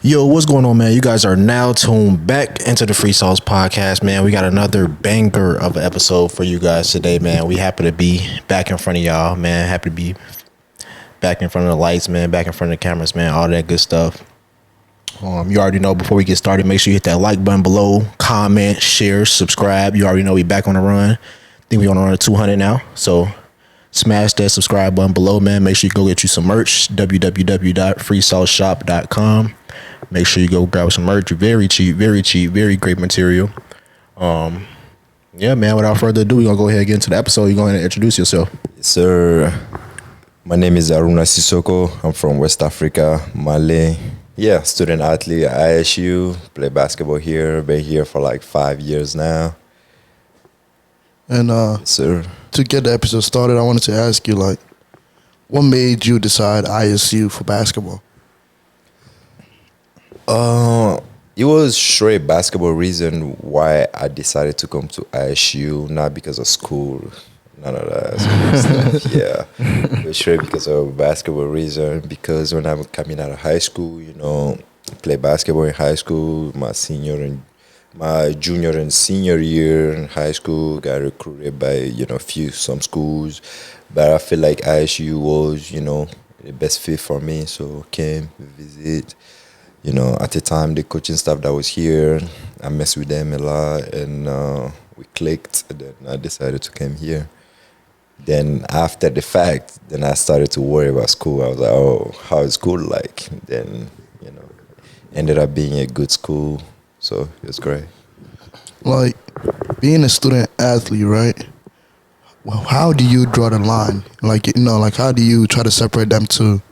Yo, what's going on, man? You guys are now tuned back into the Free Sauce podcast, man. We got another banger of an episode for you guys today, man. We happy to be back in front of y'all, man. Happy to be back in front of the lights, man. Back in front of the cameras, man. All that good stuff. You already know, before we get started, make sure you hit that like button below, comment, share, subscribe. You already know we back on the run. I think we on the run to 200 now. So smash that subscribe button below, man. Make sure you go get you some merch. www.freesauceshop.com. Make sure you go grab some merch. Very cheap, very great material. Yeah, man, without further ado, we're going to go ahead and get into the episode. You go ahead and introduce yourself. Yes, sir. My name is Harouna Sissoko. I'm from West Africa, Mali. Yeah, student athlete at ISU. Play basketball here. Been here for like 5 years now. And Yes, sir. to get the episode started, I wanted to ask you, like, what made you decide ISU for basketball? It was straight basketball reason why I decided to come to ISU, not because of school, none of that stuff. Yeah, it was straight because of basketball reason. Because when I'm coming out of high school, play basketball in high school. My junior and senior year in high school, got recruited by some schools, but I feel like ISU was the best fit for me, so came visit. At the time, the coaching staff that was here, I messed with them a lot, and we clicked. And then I decided to come here. Then after the fact, then I started to worry about school. I was like, oh, how is school like? Then, ended up being a good school, so it was great. Like, being a student athlete, right? Well, how do you draw the line? Like, how do you try to separate them two?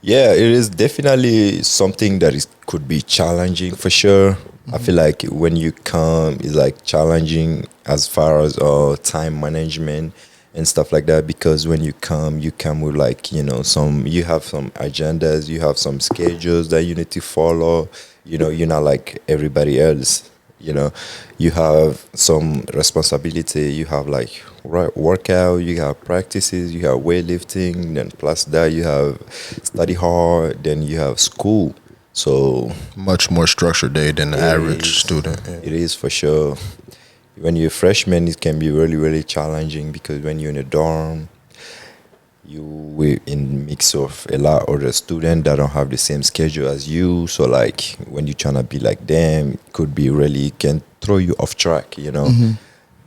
Yeah, it is definitely something that could be challenging for sure. Mm-hmm. I feel like when you come, it's like challenging as far as time management and stuff like that. Because when you come with like you have some agendas, you have some schedules that you need to follow. You're not like everybody else. You have some responsibility. You have like workout, you have practices, you have weightlifting, then plus that you have study hard, then you have school. So Much more structured day than the average student. Yeah. It is for sure. When you're a freshman, it can be really, really challenging because when you're in a dorm, we're in mix of a lot of other students that don't have the same schedule as you. So like when you're trying to be like them, it could be really can throw you off track, Mm-hmm.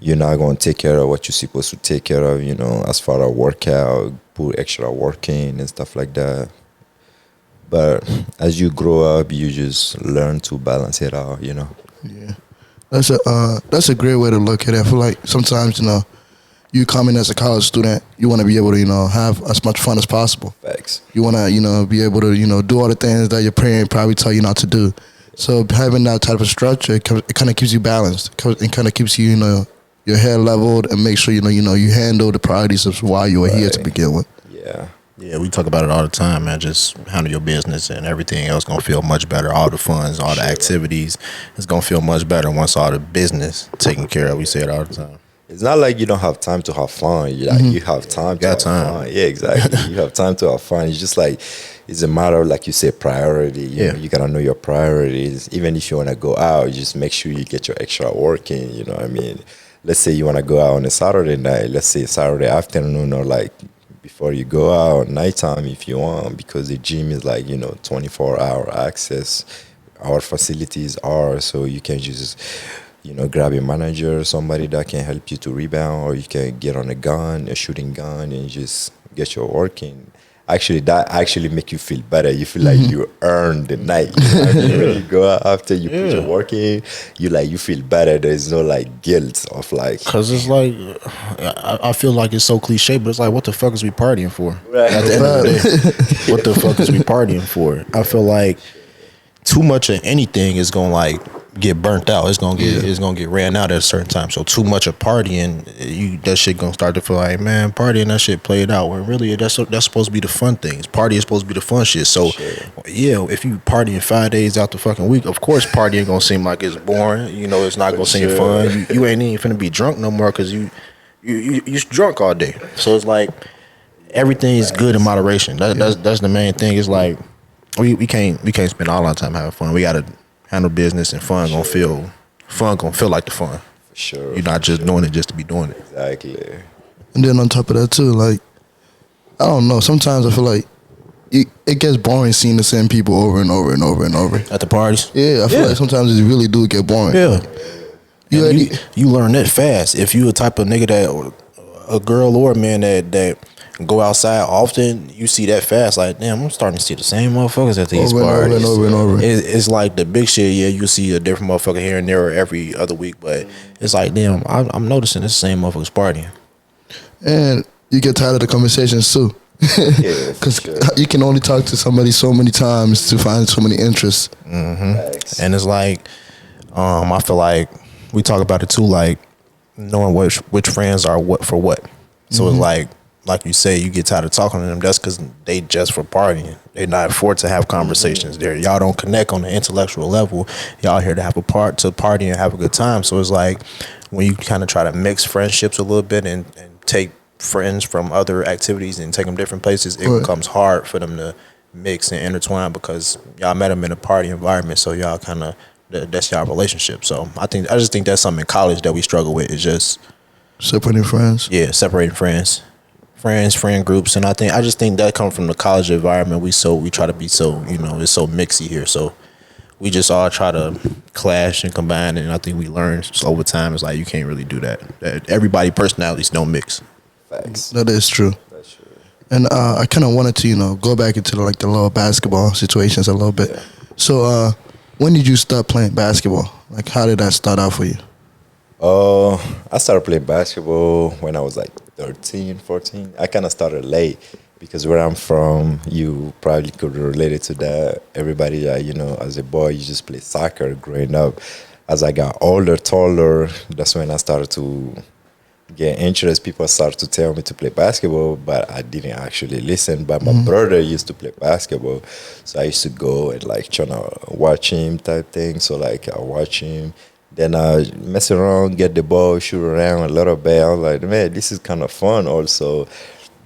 You're not going to take care of what you're supposed to take care of, as far as workout, put extra work in and stuff like that. But as you grow up, you just learn to balance it out, Yeah, that's a great way to look at it. I feel like sometimes you come in as a college student, you want to be able to have as much fun as possible. Facts. You want to be able to do all the things that your parent probably tell you not to do. So having that type of structure, it kind of keeps you balanced. It kind of keeps you your head leveled and make sure you handle the priorities of why you are here to begin with. Yeah, we talk about it all the time, man. Just handle your business and everything else going to feel much better. All the funds, all the activities, it's going to feel much better once all the business taken care of. We say it all the time. It's not like you don't have time to have fun. You have time to have fun. Yeah, exactly. You have time to have fun. It's just like, it's a matter of, like you say, priority. You know, you got to know your priorities. Even if you want to go out, just make sure you get your extra work in, you know what I mean? Let's say you want to go out on a Saturday night. Let's say Saturday afternoon or like before you go out, nighttime if you want, because the gym is like, 24-hour access. Our facilities are, so you can just grab a manager, somebody that can help you to rebound, or you can get on a shooting gun, and just get your work in. Actually, that make you feel better. You feel like you earned the night. When you go out after you put your work in, you feel better. There's no like guilt of like. Cause it's like, I feel like it's so cliche, but it's like, what the fuck is we partying for? Right. At the end of the day, what the fuck is we partying for? I feel like too much of anything is gonna like get burnt out. It's gonna get ran out at a certain time. So too much of partying, that shit gonna start to feel like, man, partying, that shit played out. When really that's supposed to be the fun things. Party is supposed to be the fun shit. So yeah, if you partying 5 days out the fucking week, of course partying gonna seem like it's boring. It's not gonna seem fun. You ain't even finna be drunk no more because you drunk all day. So it's like everything is good in moderation. That's the main thing. It's like we can't spend all our time having fun. We gotta handle business, and fun gonna feel like the fun. For sure. You're not just doing it just to be doing it. Exactly. And then on top of that too, like, I don't know. Sometimes I feel like it gets boring seeing the same people over and over and over and over At the parties? Yeah, I feel like sometimes it really do get boring. Yeah. You learn that fast. If you a type of nigga that, a girl or a man that go outside often, you see that fast. Like, damn, I'm starting to see the same motherfuckers at these parties. Over and over. It's like the big shit. Yeah, you see a different motherfucker here and there every other week, but it's like, damn, I'm noticing it's the same motherfuckers partying. And you get tired of the conversations too. Yeah, because you can only talk to somebody so many times to find so many interests. Mm-hmm. And it's like, I feel like we talk about it too, like knowing which friends are what for what. So it's like you say, you get tired of talking to them. That's because they just for partying. They're not for to have conversations. Y'all don't connect on the intellectual level. Y'all here to have to party and have a good time. So it's like when you kind of try to mix friendships a little bit and take friends from other activities and take them different places, it becomes hard for them to mix and intertwine because y'all met them in a party environment. So y'all kind of, that's y'all relationship. So I just think that's something in college that we struggle with, is just separating friends. Yeah, separating friend groups. And I just think that comes from the college environment. We try to be so, it's so mixy here. So we just all try to clash and combine, and I think we learn over time. It's like you can't really do that. Everybody personalities don't mix. Facts. That is true. That's true. And I kind of wanted to, go back into the little basketball situations a little bit. Yeah. So when did you start playing basketball? Like, how did that start out for you? I started playing basketball when I was like 13, 14. I kind of started late because where I'm from, you probably could relate it to that. Everybody, as a boy, you just play soccer growing up. As I got older, taller, that's when I started to get interest. People started to tell me to play basketball, but I didn't actually listen. But my brother used to play basketball, so I used to go and try to watch him type thing. So I watch him, then I mess around, get the ball, shoot around a little bit. I was like, man, this is kind of fun also.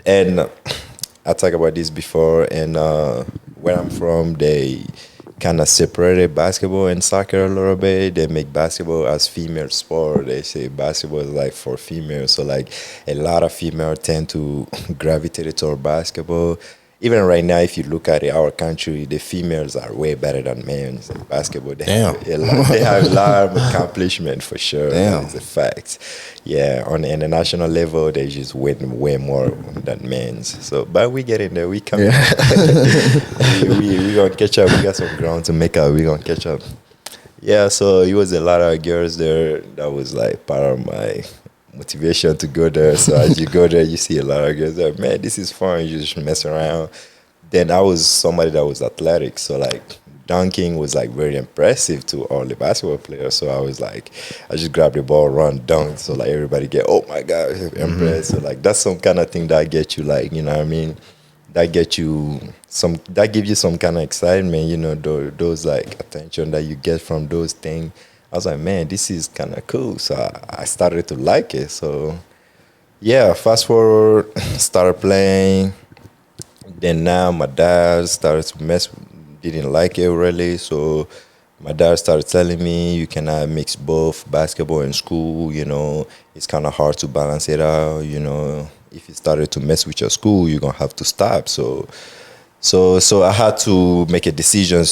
And I talked about this before, and where I'm from, they kind of separated basketball and soccer a little bit. They make basketball as female sport. They say basketball is for females. So a lot of females tend to gravitate toward basketball. Even right now, if you look at our country, the females are way better than men in basketball. They have a lot of accomplishment for sure. That is a fact. Yeah, on the international level, they just win way more than men. So, but we get in there. We come. Yeah. we gonna catch up. We got some ground to make up. We gonna catch up. Yeah. So it was a lot of girls there. That was part of my motivation to go there. So as you go there, you see a lot of girls there. Man, this is fun. You just mess around. Then I was somebody that was athletic, so dunking was very impressive to all the basketball players. So I was I just grab the ball, run, dunk. So everybody get, oh my god, impressed. So that's some kind of thing that get you you know what I mean? That get you that gives you some kind of excitement. Those attention that you get from those things. I was like, man, this is kind of cool. So I started to like it. So, yeah, fast forward, started playing. Then now my dad started to didn't like it really. So my dad started telling me, you cannot mix both basketball and school. It's kind of hard to balance it out. If you started to mess with your school, you're going to have to stop. So I had to make a decision,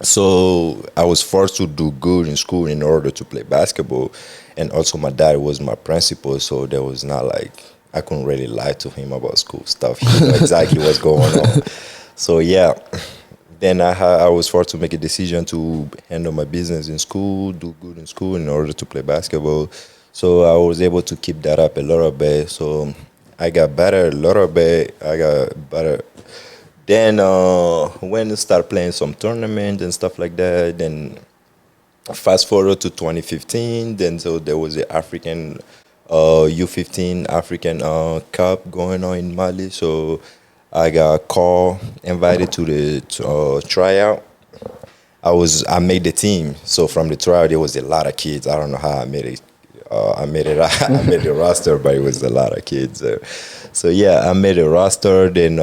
So I was forced to do good in school in order to play basketball. And also my dad was my principal, so there was not I couldn't really lie to him about school stuff. He knew exactly what's going on. So yeah, then I was forced to make a decision to handle my business in school, do good in school in order to play basketball. So I was able to keep that up a little bit. So I got better a little bit. I got better. Then when I started playing some tournaments and stuff like that, then fast forward to 2015, then so there was the African U15 African Cup going on in Mali. So I got called, invited to the tryout. I made the team. So from the tryout, there was a lot of kids. I don't know how I made it. I made the roster, but it was a lot of kids there. So yeah, I made a roster. Then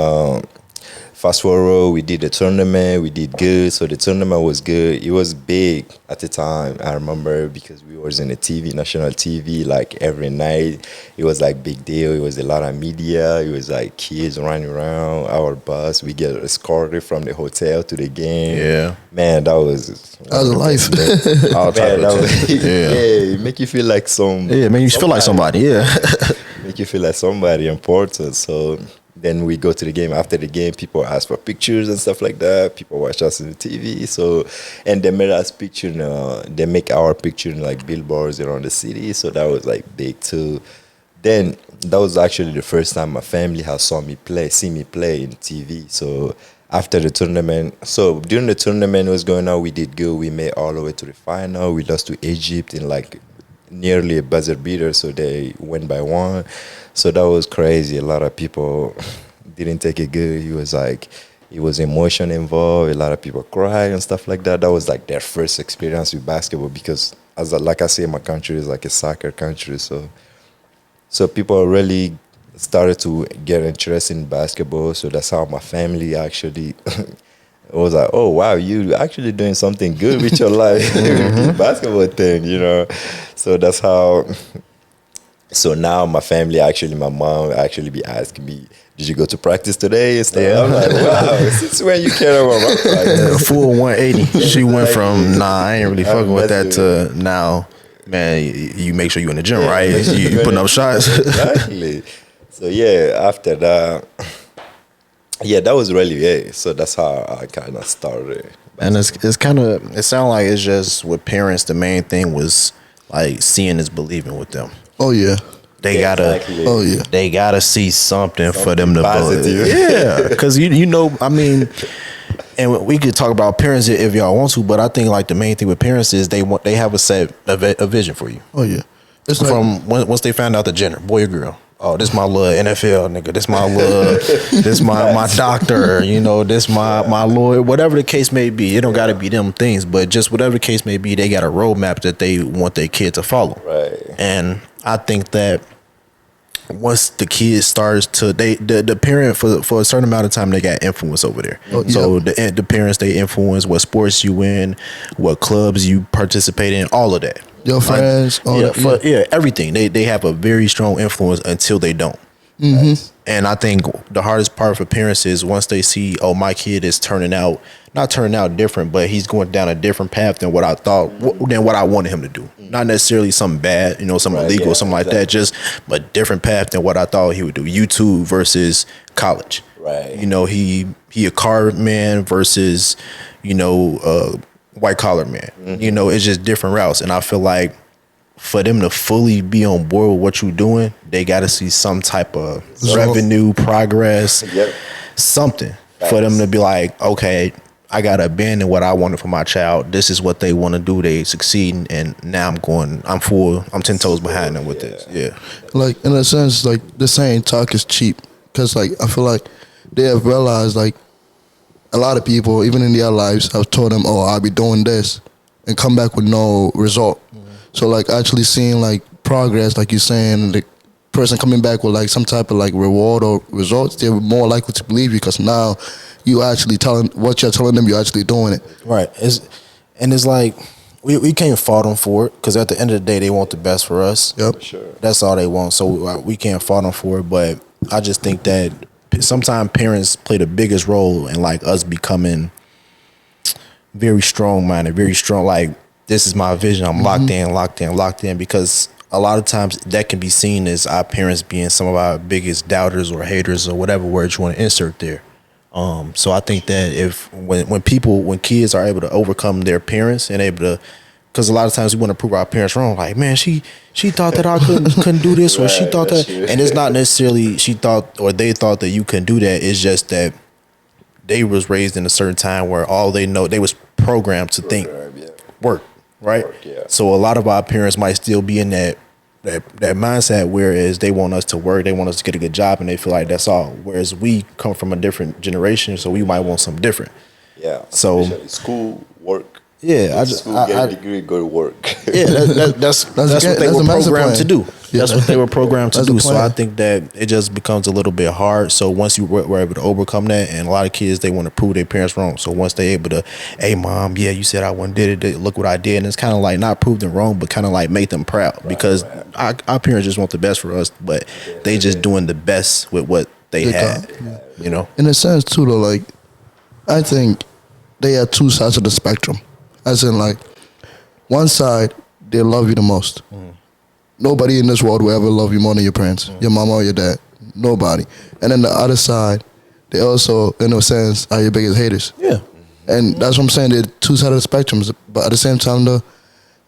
fast forward, we did the tournament. We did good. So the tournament was good. It was big at the time. I remember because we was in the TV, national TV, like every night. It was like big deal. It was a lot of media. It was like kids running around our bus. We get escorted from the hotel to the game. Yeah, man, that was life. all type Man, that of was, yeah. yeah, it make you feel like Yeah, man, you feel like somebody. Yeah, make you feel like somebody important. So then we go to the game. After the game, people ask for pictures and stuff like that. People watch us on the TV. So, and they made us picture. They make our picture in like billboards around the city. So that was like big too. Then that was actually the first time my family has seen me play in TV. So after the tournament, so during the tournament was going on, we did good. We made all the way to the final. We lost to Egypt in like nearly a buzzer beater, so they went by one. So that was crazy. A lot of people didn't take it good. It was emotion involved. A lot of people cried and stuff like that. That was like their first experience with basketball because, like I say, my country is like a soccer country. So people really started to get interested in basketball. So that's how my family actually was like, oh, wow, you actually doing something good with your life, with this basketball thing, you know. So that's how. So now my family, actually, my mom actually be asking me, did you go to practice today and stuff? Yeah. I'm like, wow, since when you care about my practice? Full 180. She went from I ain't really fucking with that to now, man, you make sure you in the gym, right? You putting up shots. Exactly. So yeah, after that, yeah, that was really it. So that's how I kind of started. And it's kind of, it sounds like it's just with parents, the main thing was like seeing is believing with them. Oh yeah. They gotta, exactly. Oh yeah. they gotta see something for them to positive. believe. Yeah, because you know, I mean, and we could talk about parents if y'all want to, but I think like the main thing with parents is they have a vision for you. Oh yeah. It's From once they found out the gender, boy or girl. Oh, this my little NFL nigga. This my little, this my doctor. You know, this my lawyer. Whatever the case may be, it don't got to be them things, but just whatever the case may be, they got a roadmap that they want their kid to follow. Right. And I think that once the kid starts to the parent for a certain amount of time they got influence over there. Oh, yeah. So the parents, they influence what sports you in, what clubs you participate in, all of that. Your friends, all that. Yeah, everything. They have a very strong influence until they don't. Nice. And I think the hardest part for parents is once they see, oh, my kid is not turning out different, but he's going down a different path than what I thought, than what I wanted him to do. Not necessarily something bad, something illegal, something like that, just a different path than what I thought he would do. YouTube versus college. Right. He a car man versus, white collar man. It's just different routes. And I feel like for them to fully be on board with what you're doing, they got to see some type of revenue, progress, something for them to be like, okay, I got to abandon what I wanted for my child. This is what they want to do. They succeeding, and now I'm 10 toes behind them with this. Yeah. Like, in a sense, like, the saying talk is cheap. Because, like, I feel like they have realized, like, a lot of people, even in their lives, have told them, oh, I'll be doing this, and come back with no result. So, like, actually seeing, like, progress, like you're saying, the person coming back with, like, some type of, like, reward or results, they're more likely to believe you because now you actually what you're telling them, you're actually doing it. Right. It's like, we can't fault them for it because at the end of the day, they want the best for us. Yep. For sure. That's all they want. So we can't fault them for it. But I just think that sometimes parents play the biggest role in, like, us becoming very strong-minded, very strong, like, this is my vision. I'm locked in, because a lot of times that can be seen as our parents being some of our biggest doubters or haters or whatever word you want to insert there. So I think that when kids are able to overcome their parents and able to, because a lot of times we want to prove our parents wrong. Like, man, she thought that I couldn't do this, or she thought that, and it's not necessarily she thought or they thought that you couldn't do that. It's just that they was raised in a certain time where all they know, they was programmed to think work. Right. So a lot of our parents might still be in that mindset, whereas they want us to work, they want us to get a good job, and they feel like that's all. Whereas we come from a different generation, so we might want something different. Yeah. So especially school, work, Yeah, get a degree, go to work. Yeah, that's what they were programmed to do. That's what they were programmed to do. So I think that it just becomes a little bit hard. So once you were able to overcome that, and a lot of kids, they want to prove their parents wrong. So once they're able to, hey mom, yeah, you said I wouldn't did it. Look what I did, and it's kind of like not prove them wrong, but kind of like make them proud because our parents just want the best for us, but they just doing the best with what they had. You know, in a sense too, though, like I think they are two sides of the spectrum. As in, like, one side, they love you the most. Nobody in this world will ever love you more than your parents, your mama or your dad. Nobody. And then the other side, they also, in a sense, are your biggest haters. Yeah. And that's what I'm saying. They're two sides of the spectrums. But at the same time, though,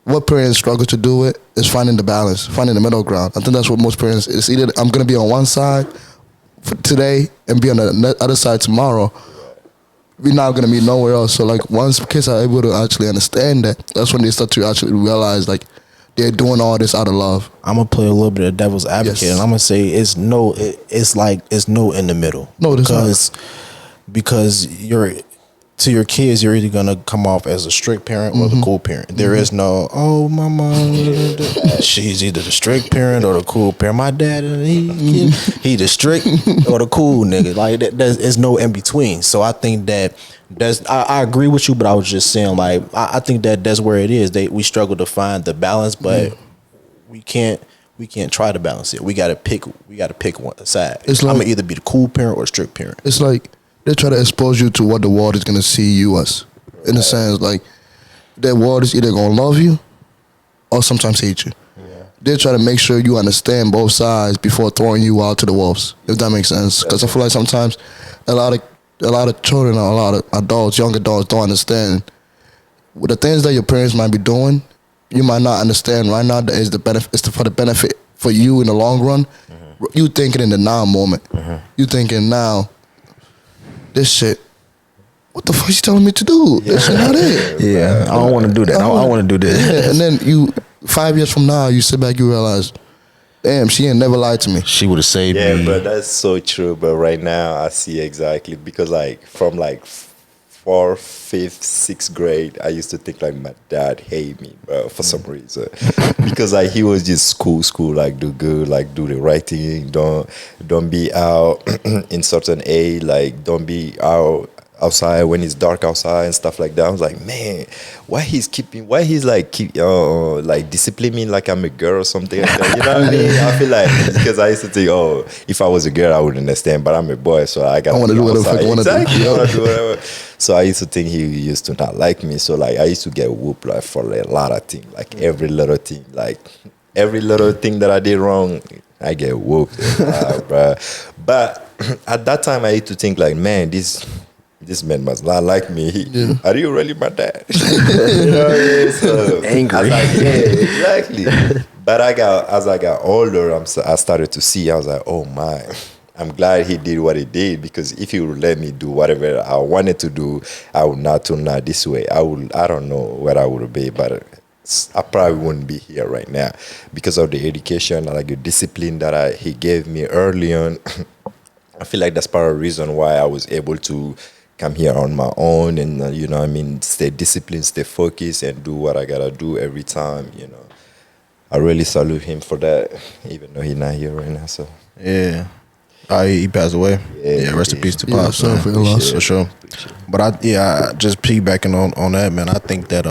what parents struggle to do it is finding the balance, finding the middle ground. I think that's what most parents, it's either I'm going to be on one side for today and be on the other side tomorrow. We're not going to meet nowhere else. So, like, once kids are able to actually understand that, that's when they start to actually realize, like, they're doing all this out of love. I'm going to play a little bit of devil's advocate, and I'm going to say it's no in the middle. No, because you're, to your kids, you're either going to come off as a strict parent or the cool parent. There is no, oh, my mom, she's either the strict parent or the cool parent. My dad, he the strict or the cool nigga. Like, there's no in between. So I think that I agree with you, but I was just saying, like, I think that that's where it is. We struggle to find the balance, but we can't try to balance it. We gotta pick one side. It's like, I'm gonna either be the cool parent or the strict parent. It's like they try to expose you to what the world is gonna see you as. In a sense, like, the world is either gonna love you or sometimes hate you. Yeah. They try to make sure you understand both sides before throwing you out to the wolves, if that makes sense. Because I feel like sometimes a lot of children or a lot of adults, young adults, don't understand the things that your parents might be doing. You might not understand right now that is the benefit. It's for the benefit for you in the long run. You thinking in the now moment. You thinking now, this shit, what the fuck you telling me to do? This shit not it. Yeah, I don't want to do that. I want to do this. Yeah, and then 5 years from now, you sit back, you realize, damn, she ain't never lied to me. She would have saved me. Yeah, but that's so true. But right now, I see exactly, because like from like 4th, 5th, 6th grade, I used to think like my dad hated me, bro, for some reason. Because like he was just school, like do good, like do the right thing, don't be out in certain age, like don't be outside when it's dark outside and stuff like that. I was like, man, why he's like discipline me like I'm a girl or something like that. You know what I mean? I feel like, because I used to think, oh, if I was a girl I would understand, but I'm a boy, so I want to do whatever I want to do. Do whatever. So I used to think he used to not like me. So like I used to get whooped like for a lot of things, like every little thing, that I did wrong, I get whooped, bro. But at that time I used to think like, man, this man must not like me. Are you really my dad? You know what I mean? So angry. I was like, yeah, exactly. But as I got older, I started to see. I was like, oh my, I'm glad he did what he did, because if he would let me do whatever I wanted to do, I would not turn out this way. I don't know where I would be, but I probably wouldn't be here right now because of the education, like the discipline that he gave me early on. I feel like that's part of the reason why I was able to come here on my own and, you know what I mean, stay disciplined, stay focused, and do what I gotta do every time, you know. I really salute him for that, even though he's not here right now, so. Yeah. He passed away. Yeah, rest in peace to Pop. For sure. But I just piggybacking on that, man, I think that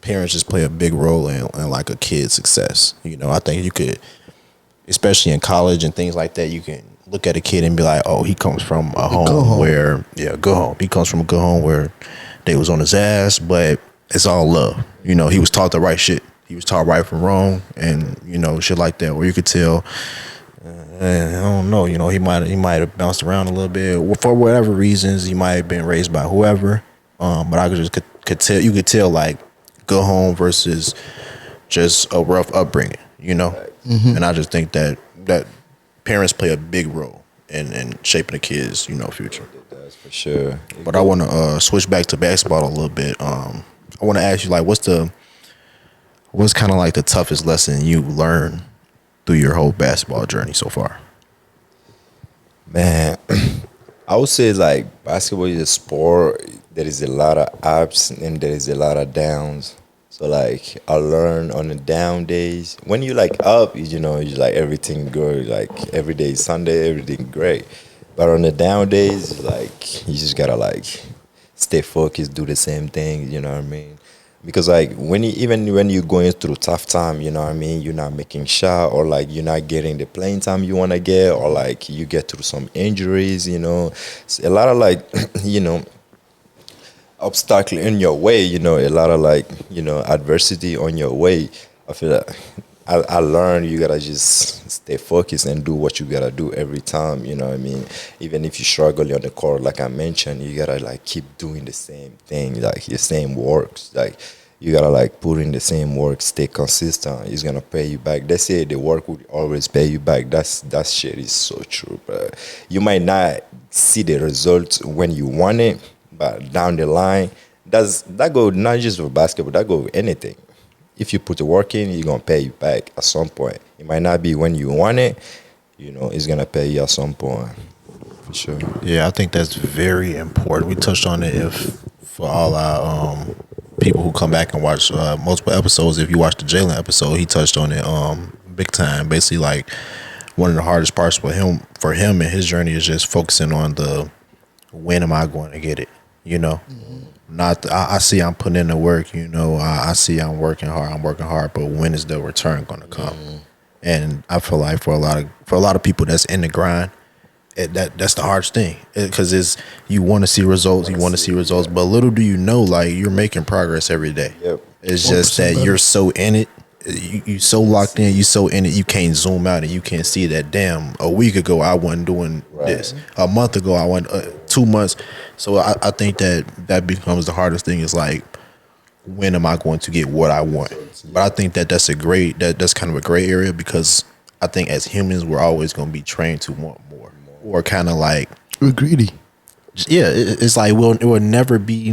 parents just play a big role in like a kid's success. You know, I think you could, especially in college and things like that, you can look at a kid and be like, oh, he comes from a home where, good home. He comes from a good home where they was on his ass, but it's all love. You know, he was taught the right shit. He was taught right from wrong, and, you know, shit like that, where you could tell, I don't know, you know, he might have bounced around a little bit for whatever reasons. He might have been raised by whoever, but I could tell, you could tell, like, good home versus just a rough upbringing, you know. And I just think that parents play a big role in shaping the kids, you know, future. It does, for sure. But I want to switch back to basketball a little bit. I want to ask you, like, what's kind of like the toughest lesson you learned through your whole basketball journey so far? Man, I would say, like, basketball is a sport there is a lot of ups and there is a lot of downs. So like I learn on the down days. When you like up, you like everything good. Like every day is Sunday, everything great. But on the down days, like you just gotta like stay focused, do the same thing. You know what I mean? Because like even when you're going through tough time, you know what I mean, you're not making shot, or like you're not getting the playing time you want to get, or like you get through some injuries. It's a lot of like obstacle in your way, a lot of like, adversity on your way. I feel like I learned you gotta just stay focused and do what you gotta do every time, you know what I mean? Even if you struggle on the court, like I mentioned, you gotta like keep doing the same thing, like the same works. Like you gotta like put in the same work, stay consistent. It's gonna pay you back. They say the work will always pay you back. That shit is so true, but you might not see the results when you want it, but down the line, that go not just for basketball, that go with anything. If you put the work in, you're gonna pay you back at some point. It might not be when you want it, it's gonna pay you at some point, for sure. Yeah, I think that's very important. We touched on it if for all our people who come back and watch multiple episodes. If you watch the Jalen episode, he touched on it big time. Basically, like one of the hardest parts for him and his journey is just focusing on the when am I going to get it, Not I see I'm putting in the work, I see I'm working hard, but when is the return going to come? And I feel like for a lot of people that's in the grind, that's the hardest thing, because you want to see results, but little do you know, like you're making progress every day. Yep. It's just that you're so in it, you so locked in, you so in it, you can't zoom out and you can't see that. Damn, a week ago I wasn't doing this. A month ago I wasn't. 2 months. So I think that becomes the hardest thing. Is like, when am I going to get what I want? But I think that's kind of a gray area, because I think as humans we're always going to be trained to want more, or kind of like we're greedy. Yeah, it's like we'll never be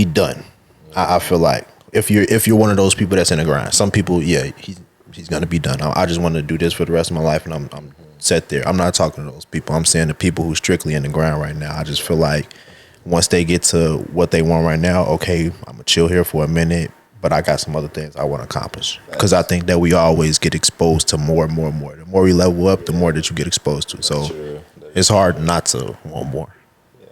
done. I feel like if you're one of those people that's in the grind, some people, he's gonna be done. I just want to do this for the rest of my life, and I'm set there. I'm not talking to those people. I'm saying the people who strictly in the grind right now. I just feel like once they get to what they want right now, okay, I'm gonna chill here for a minute, but I got some other things I want to accomplish. Because I think that we always get exposed to more and more and more. The more you level up, the more that you get exposed to. So it's hard not to want more. Yeah.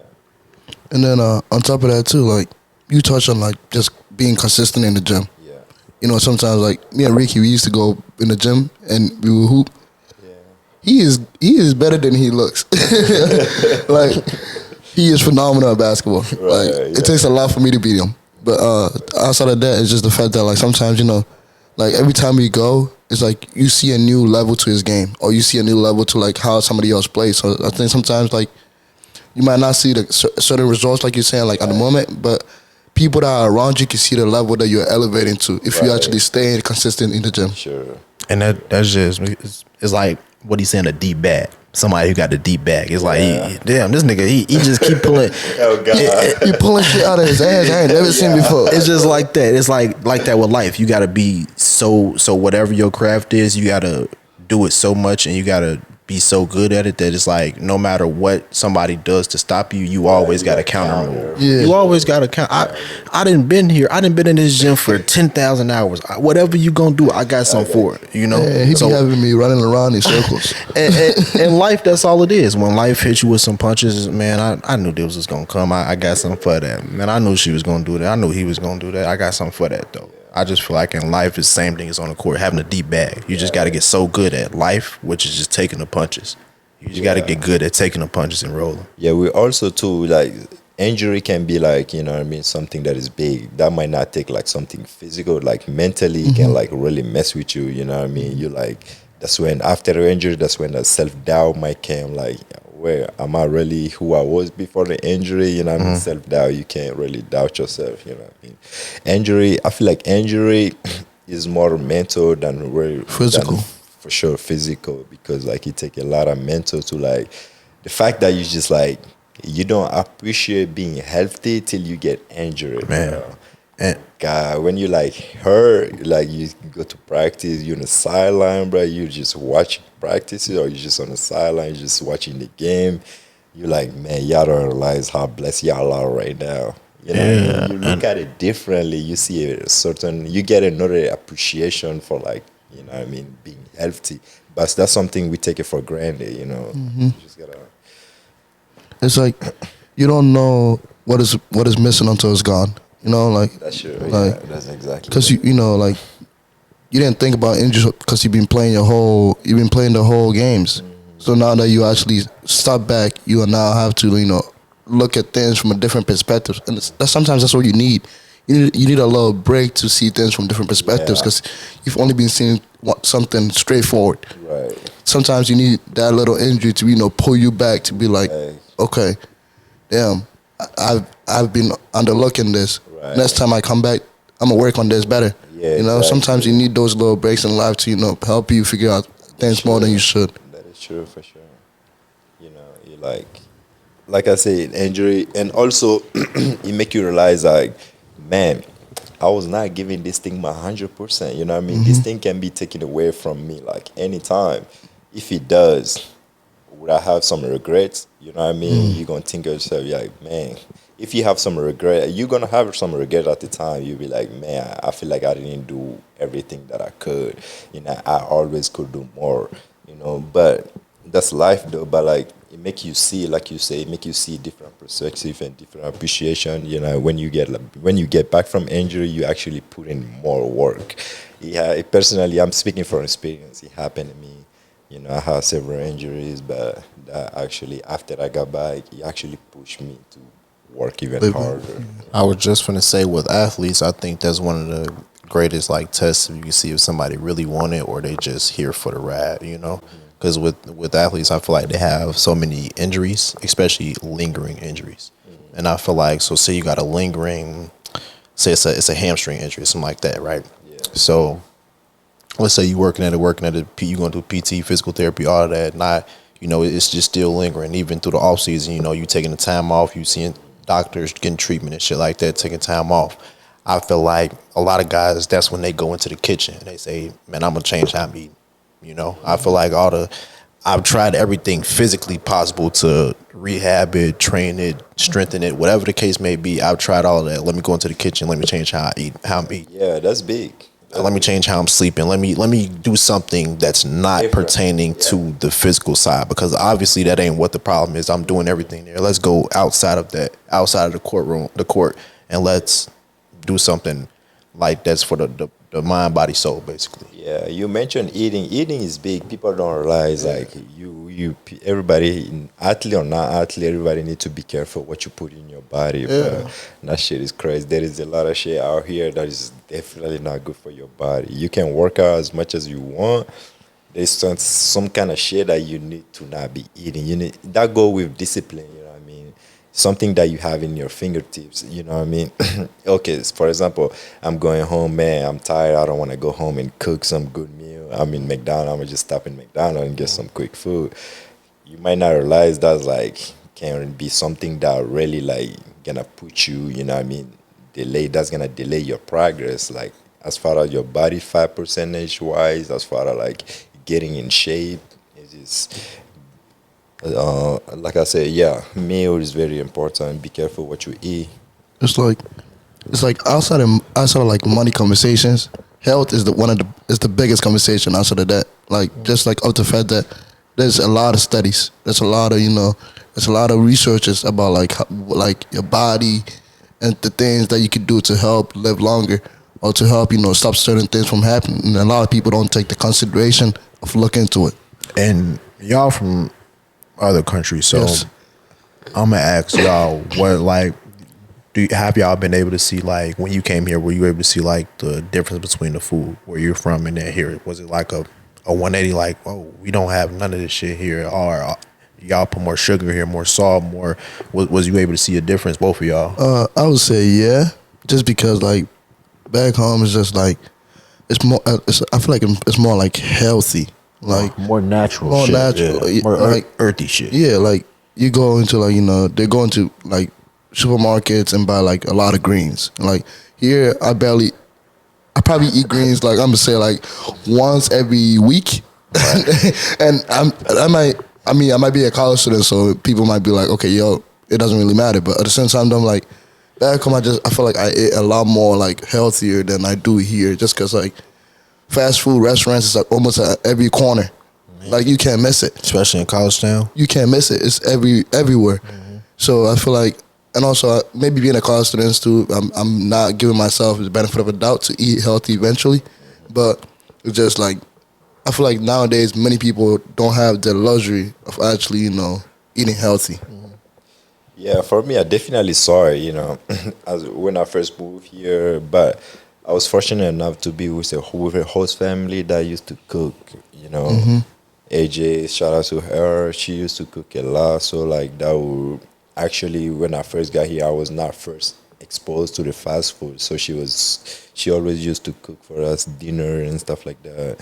And then on top of that too, like you touched on like just being consistent in the gym. Yeah. Sometimes like me and Ricky, we used to go in the gym and we would hoop. He is better than he looks. Like he is phenomenal at basketball. It takes a lot for me to beat him. But outside of that, it's just the fact that like sometimes like every time we go, it's like you see a new level to his game, or you see a new level to like how somebody else plays. So I think sometimes like you might not see the certain results like you're saying like at the moment, but people that are around you can see the level that you're elevating to if you actually stay consistent in the gym. Sure. And that's just it's like what he's saying, a deep bag. Somebody who got the deep bag. It's like, damn, this nigga, he just keep pulling. Oh God, he pulling shit out of his ass I ain't never seen before. It's just like that. It's like that with life. You gotta be so whatever your craft is, you gotta do it so much, and you gotta be so good at it that it's like no matter what somebody does to stop you, you always got to counter move. Yeah. You always got to count. I didn't been here. I didn't been in this gym for 10,000 hours. Whatever you gonna do, I got something for it. Yeah, he be having me running around in circles. and life, that's all it is. When life hits you with some punches, man, I knew this was gonna come. I got something for that. Man, I knew she was gonna do that. I knew he was gonna do that. I got something for that though. I just feel like in life, it's the same thing as on the court, having a deep bag. You just got to get so good at life, which is just taking the punches. You just got to get good at taking the punches and rolling. Yeah, we also, too, like, injury can be like, something that is big. That might not take, like, something physical. Like, mentally, it can, like, really mess with you, you know what I mean? You, like, that's when, after the injury, that's when the self-doubt might come, like, where am I really who I was before the injury? You know what I mean? Self-doubt, you can't really doubt yourself, you know what I mean? Injury, I feel like injury is more mental than physical. For sure, physical, because like it takes a lot of mental to like, the fact that you just like, you don't appreciate being healthy till you get injured. Man. And God, when you like hurt, like you go to practice, you're on the sideline, bro. You just watch practices, or you just on the sideline, just watching the game. you like, man, y'all don't realize how blessed y'all are right now. You know, Yeah, you look at it differently. You see a certain, you get another appreciation for like, you know what I mean, being healthy. But that's something we take it for granted, you know. You just gotta. It's like you don't know what is missing until it's gone. You know, like That's true. like Yeah, that's exactly. because you know like you didn't think about injuries because you've been playing the whole games. So now that you actually stop back, you now have to look at things from a different perspective, and sometimes that's what you need. You need a little break to see things from different perspectives Yeah. because you've only been seeing something straightforward. Right. Sometimes you need that little injury to pull you back to be like, Right. okay, damn, I've been underlooking this. Right. Next time I come back, I'm gonna work on this better. Yeah, Sometimes exactly. you need those little breaks in life to help you figure out things more than you should. That is true for sure. You know, you like I said, injury, and also it make you realize like, man, I was not giving this thing my 100%. You know what I mean? This thing can be taken away from me like anytime. If it does, would I have some regrets? You know what I mean? You're gonna think of yourself, you're like, man, if you have some regret, you're gonna have some regret at the time. You'll be like, man, I feel like I didn't do everything that I could. You know, I always could do more. You know, but that's life though. But like it make you see, like you say, it make you see different perspective and different appreciation. You know, when you get back from injury, you actually put in more work. Yeah, personally, I'm speaking from experience. It happened to me. You know, I had several injuries, but that actually, after I got back, it actually pushed me to work even harder. I was just gonna say with athletes, I think that's one of the greatest like tests you can see if somebody really want it or they just here for the ride, Because with athletes, I feel like they have so many injuries, especially lingering injuries, and I feel like say you got a lingering, say it's a hamstring injury, something like that, right? Yeah. So let's say you working at it, you going through PT, physical therapy, all of that, not, it's just still lingering. Even through the off season, you taking the time off, you seeing doctors getting treatment and shit like that, taking time off. I feel like a lot of guys, that's when they go into the kitchen and they say, man, I'm gonna change how I'm eating. I feel like I've tried everything physically possible to rehab it, train it, strengthen it, whatever the case may be. I've tried all of that. Let me go into the kitchen. Let me change how I'm eating. Yeah, that's big. Let me change how I'm sleeping. Let me do something that's not Different. pertaining to the physical side, because obviously that ain't what the problem is. I'm doing everything there. Let's go outside of the court, and let's do something like that's for the mind, body, soul, basically. Yeah, you mentioned eating. Eating is big. People don't realize like everybody, athlete or not athlete, everybody need to be careful what you put in your body. But that shit is crazy. There is a lot of shit out here that is definitely not good for your body. You can work out as much as you want. There's some kind of shit that you need to not be eating. You need that go with discipline. You know what I mean? Something that you have in your fingertips, you know what I mean? Okay, for example, I'm going home, man, I'm tired, I don't want to go home and cook some good meal. I'm in McDonald's, I'm going to just stop in McDonald's and get some quick food. You might not realize that's like, can be something that really like gonna put you, you know what I mean, that's gonna delay your progress, like as far as your body fat percentage wise, as far as like getting in shape, it's just... like I said, yeah, meal is very important. Be careful what you eat. It's like outside of like money conversations, health is the biggest conversation outside of that. Like just like of the fact that there's a lot of studies, there's a lot of researches about like your body and the things that you could do to help live longer or to help stop certain things from happening. And a lot of people don't take the consideration of looking into it. And y'all from other countries, so Yes. I'm gonna ask y'all, what like have y'all been able to see, like when you came here, were you able to see like the difference between the food where you're from and then here? Was it like a 180, like, oh, we don't have none of this shit here, or y'all put more sugar here, more salt, more? Was you able to see a difference, both of y'all? I would say yeah, just because like back home is just like it's more. I feel like it's more like healthy, like More natural, more shit, natural, yeah. More like earthy shit. yeah, like you go into like they go into like supermarkets and buy like a lot of greens. Like here, I probably eat greens like I'm gonna say like once every week, and I I mean, I might be a college student, so people might be like, okay, yo, it doesn't really matter. But at the same time, I'm like, back home, I feel like I eat a lot more like healthier than I do here, just because like fast food restaurants is like almost at every corner. Like you can't miss it, especially in college town. You can't miss it. It's everywhere. So I feel like, and also maybe being a college student too, I'm not giving myself the benefit of a doubt to eat healthy eventually, but it's just like I feel like nowadays many people don't have the luxury of actually eating healthy. Yeah, for me, I definitely saw it, as when I first moved here. But I was fortunate enough to be with a host family that used to cook, AJ, shout out to her. She used to cook a lot. So, like, that would actually, when I first got here, I was not first exposed to the fast food. So, she always used to cook for us dinner and stuff like that.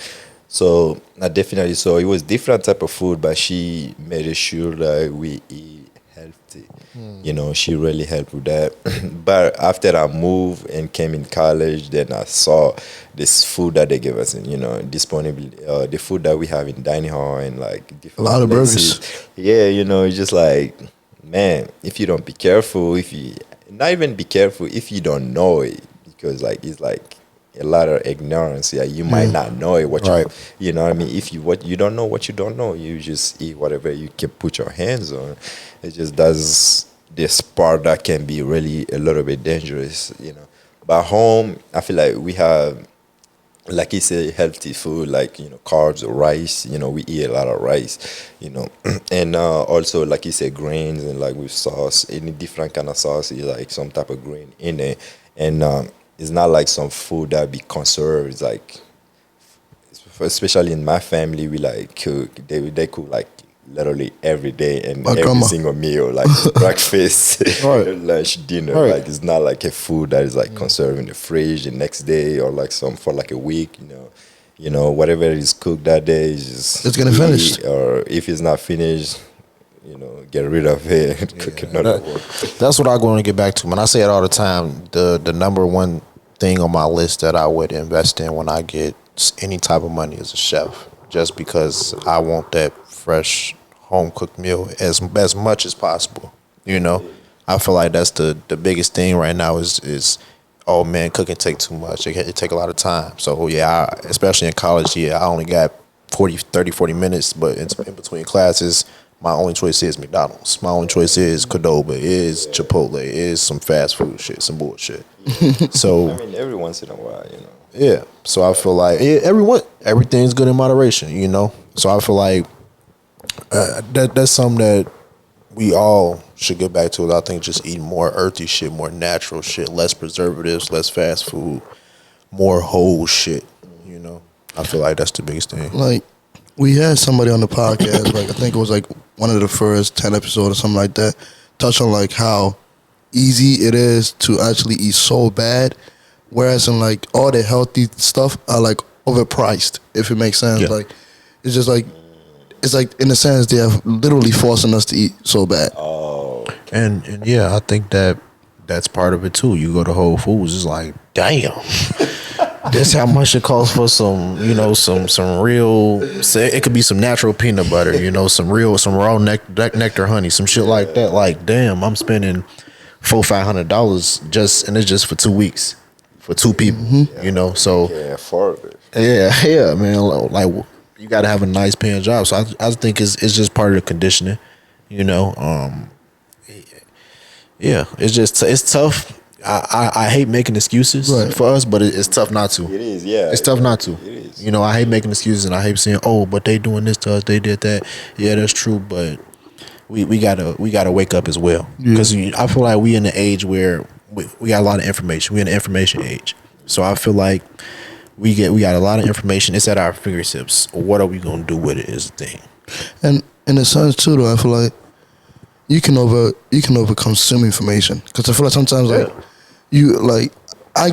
So, I definitely saw it was different type of food, but she made sure that we eat healthy. She really helped with that. But after I moved and came in college, then I saw this food that they gave us, and disponible, the food that we have in dining hall and like different a lot places. Of burgers. Yeah, it's just like, man, if you don't be careful, if you don't know it, because like it's like a lot of ignorance. Yeah, you might not know it. You know what I mean? If you don't know what you don't know, you just eat whatever you can put your hands on. It just does this part that can be really a little bit dangerous. But home, I feel like we have, like you say, healthy food, like carbs, rice. We eat a lot of rice. And also like you say, grains and like with sauce, any different kind of sauce, like some type of grain in it, and it's not like some food that be conserved. It's like, especially in my family, we like cook. They cook like literally every day and every single meal, like breakfast, lunch, dinner. Like it's not like a food that is like conserved in the fridge the next day or like some for like a week. Whatever is cooked that day is just it's gonna finish. Or if it's not finished, get rid of it. Cook another one. That's what I want to get back to. When I say it all the time, the number one thing on my list that I would invest in when I get any type of money is a chef, just because I want that fresh home cooked meal as much as possible. I feel like that's the biggest thing right now is oh man, cooking take too much. It take a lot of time. So yeah, especially in college, I only got 40 minutes, but in between classes, my only choice is McDonald's. My only choice is Qdoba, is Chipotle, is some fast food shit, some bullshit. So I mean, every once in a while, Yeah. So I feel like everything's good in moderation, So I feel like that's something that we all should get back to. I think just eating more earthy shit, more natural shit, less preservatives, less fast food, more whole shit. I feel like that's the biggest thing. Like we had somebody on the podcast, like I think it was like one of the first 10 episodes or something like that, touch on like how easy it is to actually eat so bad, whereas in like all the healthy stuff are like overpriced, if it makes sense. Yeah. Like it's just like it's like in a sense they are literally forcing us to eat so bad. Oh, and yeah, I think that's part of it too. You go to Whole Foods, it's like, damn, this how much it costs for some, some real. Say it could be some natural peanut butter, some raw nectar honey, some shit like that. Like, damn, I'm spending $400-500 it's just for 2 weeks for 2 people. So yeah, afford it. Yeah, man. Like, you got to have a nice paying job. So I think it's just part of the conditioning, Yeah, it's tough. I hate making excuses for us, but it's tough not to. It is, yeah. It's tough not to. It is. I hate making excuses and I hate saying, oh, but they doing this to us, they did that. Yeah, that's true, but we gotta wake up as well, because I feel like we in the age where we got a lot of information. We in the information age, so I feel like we got a lot of information. It's at our fingertips. What are we gonna do with it is the thing. And in a sense too, though, I feel like you can over consume information, because I feel like sometimes like you like I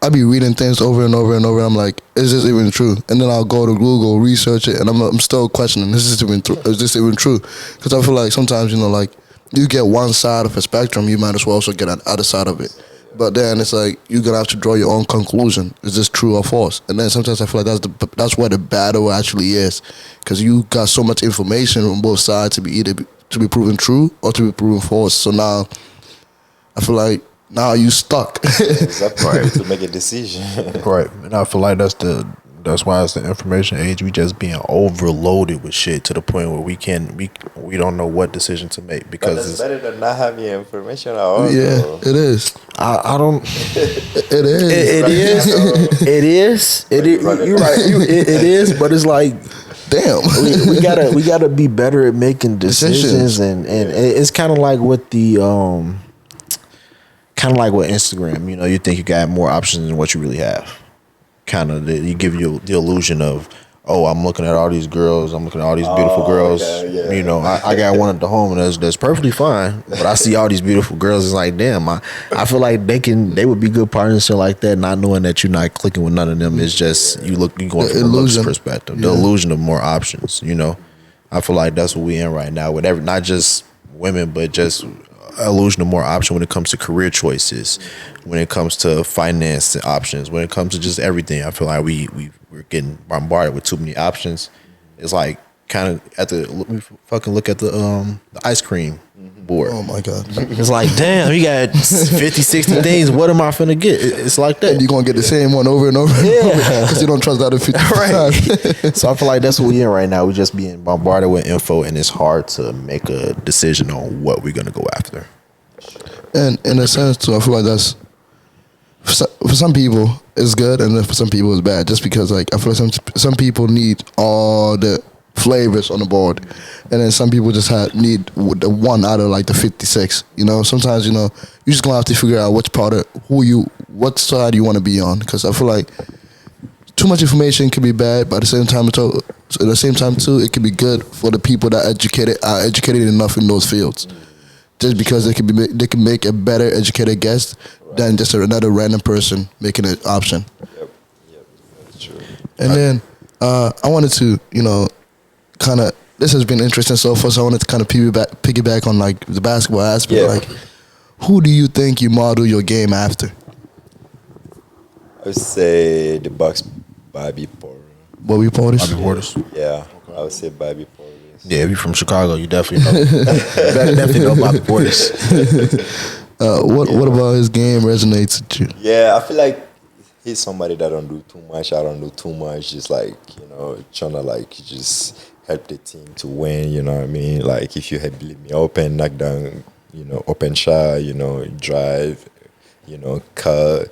be reading things over and over and over. I'm like, is this even true? And then I'll go to Google, research it, and I'm still questioning, is this even true? Because I feel like sometimes like you get one side of a spectrum, you might as well also get an other side of it. But then it's like you're gonna have to draw your own conclusion. Is this true or false? And then sometimes I feel like that's where the battle actually is, because you got so much information on both sides to be either to be proven true or to be proven false. So now I feel like now you stuck. Exactly. To make a decision. Right, and I feel like that's why it's the information age. We just being overloaded with shit to the point where we don't know what decision to make, because but it's better than not having information at all. Yeah, it is. I don't. It is. It is. You're right. It is. But it's like, damn. we gotta be better at making decisions, and it's kind of like with the kind of like with Instagram. You know, you think you got more options than what you really have. Kind of, you give you the illusion of, oh, I'm looking at all these girls, I'm looking at all these beautiful girls. Okay, yeah. You know, I got one at the home, and that's perfectly fine. But I see all these beautiful girls. It's like, damn, I feel like they would be good partners, shit like that. Not knowing that you're not clicking with none of them. It's just you going from a looks perspective, the illusion of more options. You know, I feel like that's what we in right now with not just women, but just illusion of more option when it comes to career choices, when it comes to finance options, when it comes to just everything. I feel like we're getting bombarded with too many options. It's like kind of look at the ice cream board. Oh my god. It's like, damn, you got 50, 60 things. What am I finna get? It's like that. And you're gonna get the same one over and over. Yeah, because you don't trust the other 50 right. So I feel like that's what we in right now. We're just being bombarded with info, and it's hard to make a decision on what we're gonna go after. And in a sense too, I feel like that's for some people it's good, and then for some people it's bad. Just because like I feel like some people need all the flavors on the board, and then some people just need the one out of like the 56. You know, sometimes you just gonna have to figure out which part of what side you want to be on. Because I feel like too much information can be bad, but at the same time too, it can be good for the people that are educated enough in those fields. Just because they can make a better educated guess than just another random person making an option. Yep, that's true. And then I wanted to, kind of, this has been interesting so far, so I wanted to kind of piggyback on like the basketball aspect. Yeah. Like, who do you think you model your game after? I would say the Bucks, Bobby Portis. Bobby Portis? Bobby Portis. Yeah, I would say Bobby Portis. Yeah, if you're from Chicago, you definitely know Bobby Portis. What about his game resonates with you? Yeah, I feel like he's somebody that don't do too much. I don't do too much. Just like, trying to like just help the team to win, you know what I mean? Like if you had leave me open, knock down, open shot, drive, cut,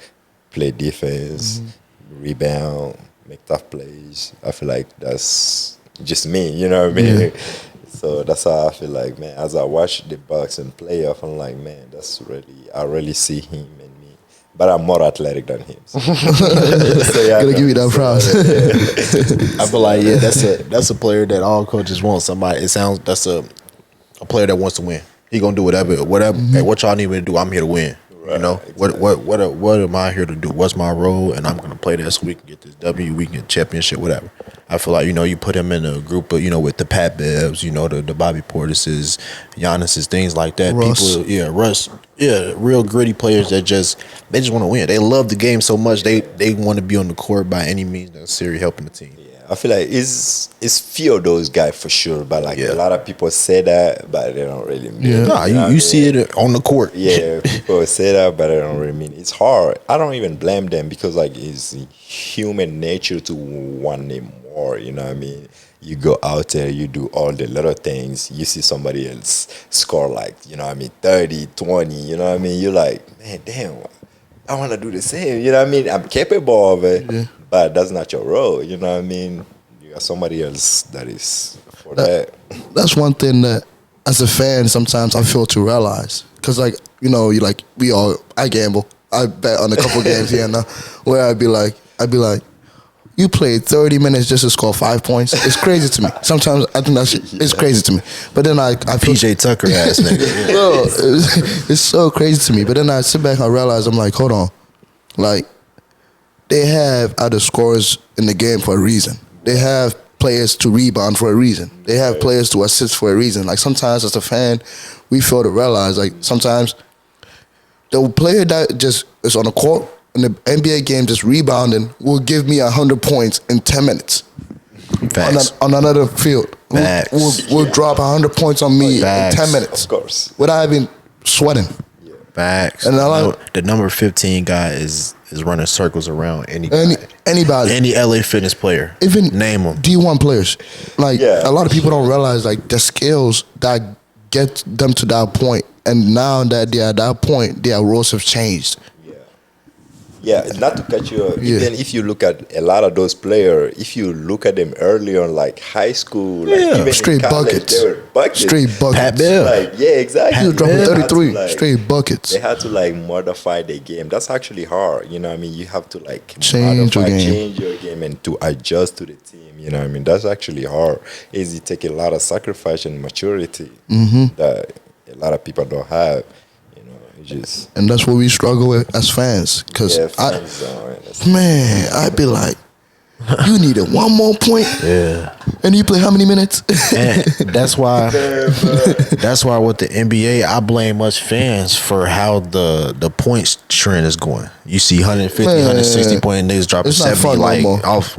play defense, rebound, make tough plays. I feel like that's just me, you know what I mean? Yeah. So that's how I feel like, man, as I watch the Bucks and playoff, I'm like, man, I really see him in me. But I'm more athletic than him. So. Gotta give you that props. I feel like, that's a player that all coaches want. That's a player that wants to win. He gonna do whatever. Hey, what y'all need me to do, I'm here to win. Right, exactly. What am I here to do? What's my role? And I'm gonna play that so we can get this W, we can get championship, whatever. I feel like you put him in a group of with the Pat Bevs, the Bobby Portises, Giannis's, things like that. Russ. People, Russ, real gritty players that just want to win. They love the game so much they want to be on the court by any means necessary, helping the team. I feel like it's few of those guys for sure, but like a lot of people say that, but they don't really mean it. Nah, you see it on the court. Yeah, people say that, but they don't really mean it. It's hard. I don't even blame them because like it's human nature to want it more, you know what I mean? You go out there, you do all the little things, you see somebody else score like, 30, 20, you know what I mean? You're like, man, damn, I want to do the same, you know what I mean? I'm capable of it. Yeah. But that's not your role, you know what I mean? You got somebody else that is for that. That's one thing that, as a fan, sometimes I fail to realize. Because, like, I gamble. I bet on a couple games here and there, where I'd be like, you played 30 minutes just to score 5 points. It's crazy to me. Sometimes I think it's crazy to me. But then I feel PJ Tucker ass nigga. Bro, it's so crazy to me. But then I sit back and I realize, I'm like, hold on. Like, they have other scorers in the game for a reason. They have players to rebound for a reason. They have players to assist for a reason. Like sometimes as a fan, we fail to realize like sometimes the player that just is on the court in the NBA game just rebounding will give me 100 points in 10 minutes. Facts. On another field. Facts. Will drop 100 points on me Facts. in 10 minutes. Of course. Without even sweating. Facts. And the number 15 guy is running circles around anybody. Anybody. Any LA Fitness player. Even name them. D1 players. Like, a lot of people don't realize, like, the skills that get them to that point. And now that they're at that point, their roles have changed. Yeah, not to cut you off. Even if you look at a lot of those players, if you look at them early on, like high school, like even straight in college, buckets. they were buckets. Straight buckets. Pat Bell. Like, yeah, exactly. He was dropping They had 33, to, like, straight buckets. They had to like modify their game. That's actually hard. You know what I mean? You have to like change your game and to adjust to the team. You know what I mean? That's actually hard. It takes a lot of sacrifice and maturity that a lot of people don't have. And that's what we struggle with as fans. Because I'd be like, you needed one more point. Yeah. And you play how many minutes? And that's why with the NBA, I blame us fans for how the points trend is going. You see 150, 160 point niggas dropping 70 off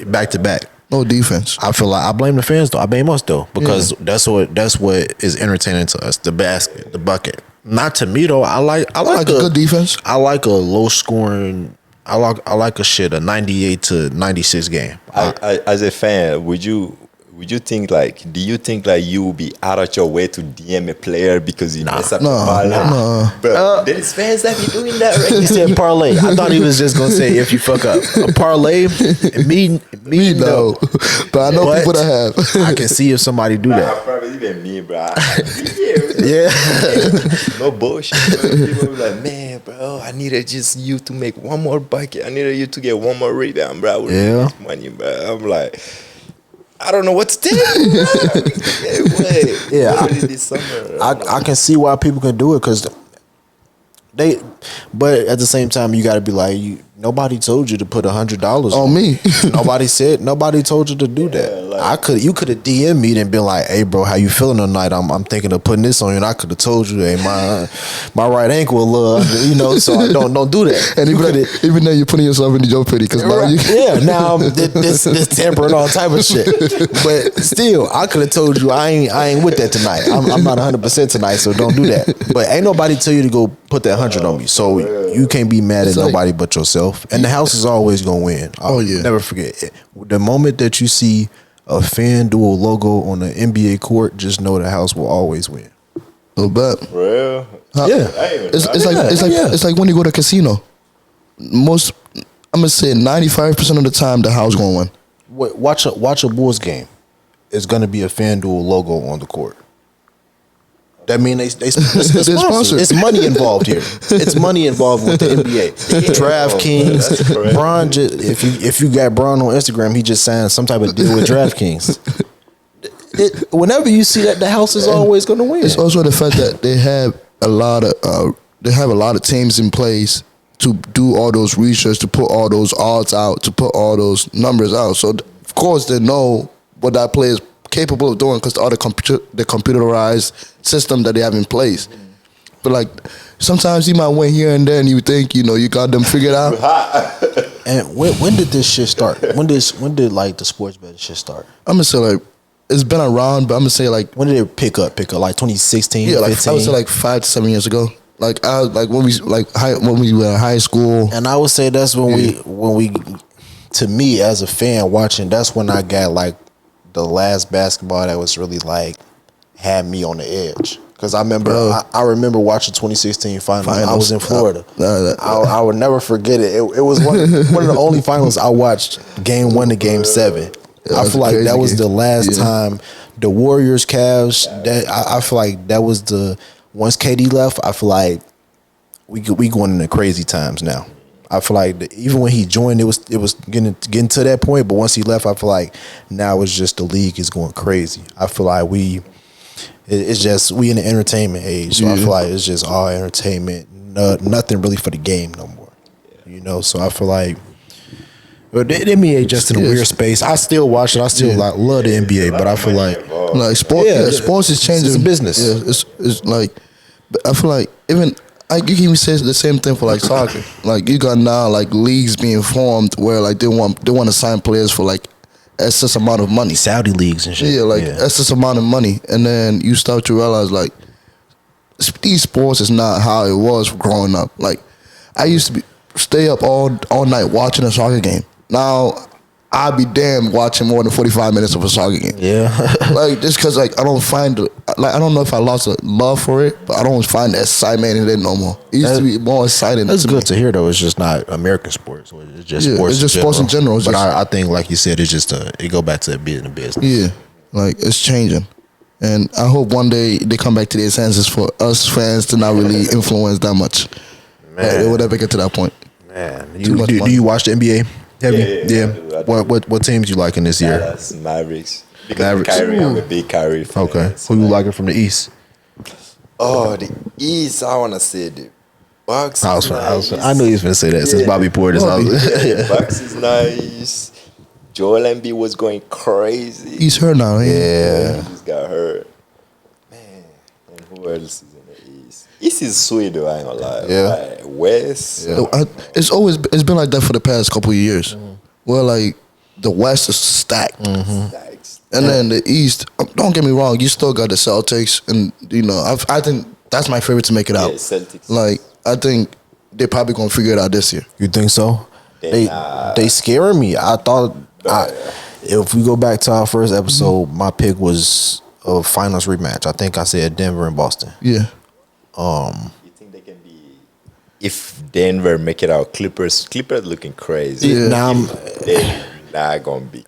back to back. No defense. I feel like I blame the fans though. I blame us though because that's what is entertaining to us. The basket, the bucket. Not to me though. I like a good defense. I like a low scoring. I like a 98 to 96 game. As a fan, would you think do you think like you will be out of your way to DM a player because you mess up a parlay? Bro, there's fans that be doing that right now. He said parlay. I thought he was just gonna say if you fuck up. A parlay, me no. But I know people that have. I can see if somebody do that. Probably even me, bro. No bullshit. Bro. People be like, man, bro, I needed just you to make one more bucket. I needed you to get one more rebound, bro. Money, bro. I'm like, I don't know what to tell you. This summer. I can see why people can do it because but at the same time, you got to be like, nobody told you to put $100 on me. Nobody told you to do that. You could have DM'd me and been like, hey bro, how you feeling tonight? I'm thinking of putting this on you, and I could have told you, hey, my right ankle a little, so I don't do that. And even though you're putting yourself in the joke pity, because now this temper and all type of shit. But still, I could have told you I ain't with that tonight. I'm not 100% tonight, so don't do that. But ain't nobody tell you to go put that 100 on me, so you can't be mad at nobody but yourself. And the house is always gonna win. I'll never forget it. The moment that you see a FanDuel logo on the NBA court, just know the house will always win. No bet. Real? It's like when you go to a casino. I'm gonna say 95% of the time the house gonna win. Watch a Bulls game. It's gonna be a FanDuel logo on the court. That means they sponsor. It's money involved here. It's money involved with the NBA. DraftKings, Bron. If you got Bron on Instagram, he just signed some type of deal with DraftKings. Whenever you see that, the house is always going to win. It's also the fact that they have a lot of teams in place to do all those research, to put all those odds out, to put all those numbers out. So of course they know what that player is capable of doing because all the computerized system that they have in place. But like sometimes you might win here and there and you think you got them figured out. And when did this shit start? When did like the sports betting shit start? I'm gonna say like it's been around, but I'm gonna say like when did it pick up like 2016? Yeah, like 15? I would say like 5 to 7 years ago. Like when we were in high school. And I would say that's when we to me as a fan watching, that's when I got like the last basketball that was really like had me on the edge. Because I remember watching 2016 finals. I was in Florida. I would never forget it. It was one of the only finals I watched, game 1 to game 7. I feel like that was the last time the Warriors, Cavs. That I feel like that was once KD left. I feel like we going into crazy times now. I feel like even when he joined, it was getting to that point. But once he left, I feel like now it's just the league is going crazy. I feel like it's just we in the entertainment age. So I feel like it's just all entertainment, nothing really for the game no more. So I feel like the NBA just in a weird space. I still watch it. I still love the NBA, but I feel like sports is changing. It's a business. Yeah, it's like I feel like even you can even say the same thing for like soccer. Like you got now like leagues being formed where like they want to sign players for like excess amount of money. Saudi leagues and shit. Yeah, like excess amount of money, and then you start to realize like these sports is not how it was growing up. Like I used to stay up all night watching a soccer game. Now I'd be damned watching more than 45 minutes of a soccer game. Yeah. Like just because like I don't find I don't know if I lost a love for it, but I don't find the excitement in it no more. It used to be more exciting. That's good to hear though. It's just not American sports. It's just sports. It's just sports in general. But I think like you said, it's just it go back to being a business. Yeah, like it's changing. And I hope one day they come back to their senses for us fans to not really influence that much. Man. Like, it would ever get to that point. Man, do you watch the NBA? Yeah. What teams you liking this year? Dallas Mavericks. Because Kyrie, I'm a big Kyrie fan. Okay. Who you liking from the East? Oh, the East. I want to say the Bucks. I knew he was going to say that since Bobby Portis. Bucks is nice. Joel Embiid was going crazy. He's hurt now. Yeah. He just got hurt. Man. And who else is in the East? East is sweet though, I ain't gonna lie. Yeah. Like, West. Yeah. It's been like that for the past couple of years. Where like the West is stacked. And then the East, don't get me wrong, you still got the Celtics, and you know, I think that's my favorite to make it out. Yeah, Celtics. Like I think they're probably gonna figure it out this year. You think so? They scaring me. I thought if we go back to our first episode, my pick was a finals rematch. I think I said Denver and Boston. Yeah. You think they can be? If Denver make it out, Clippers looking crazy. Yeah. Now They're not gonna be.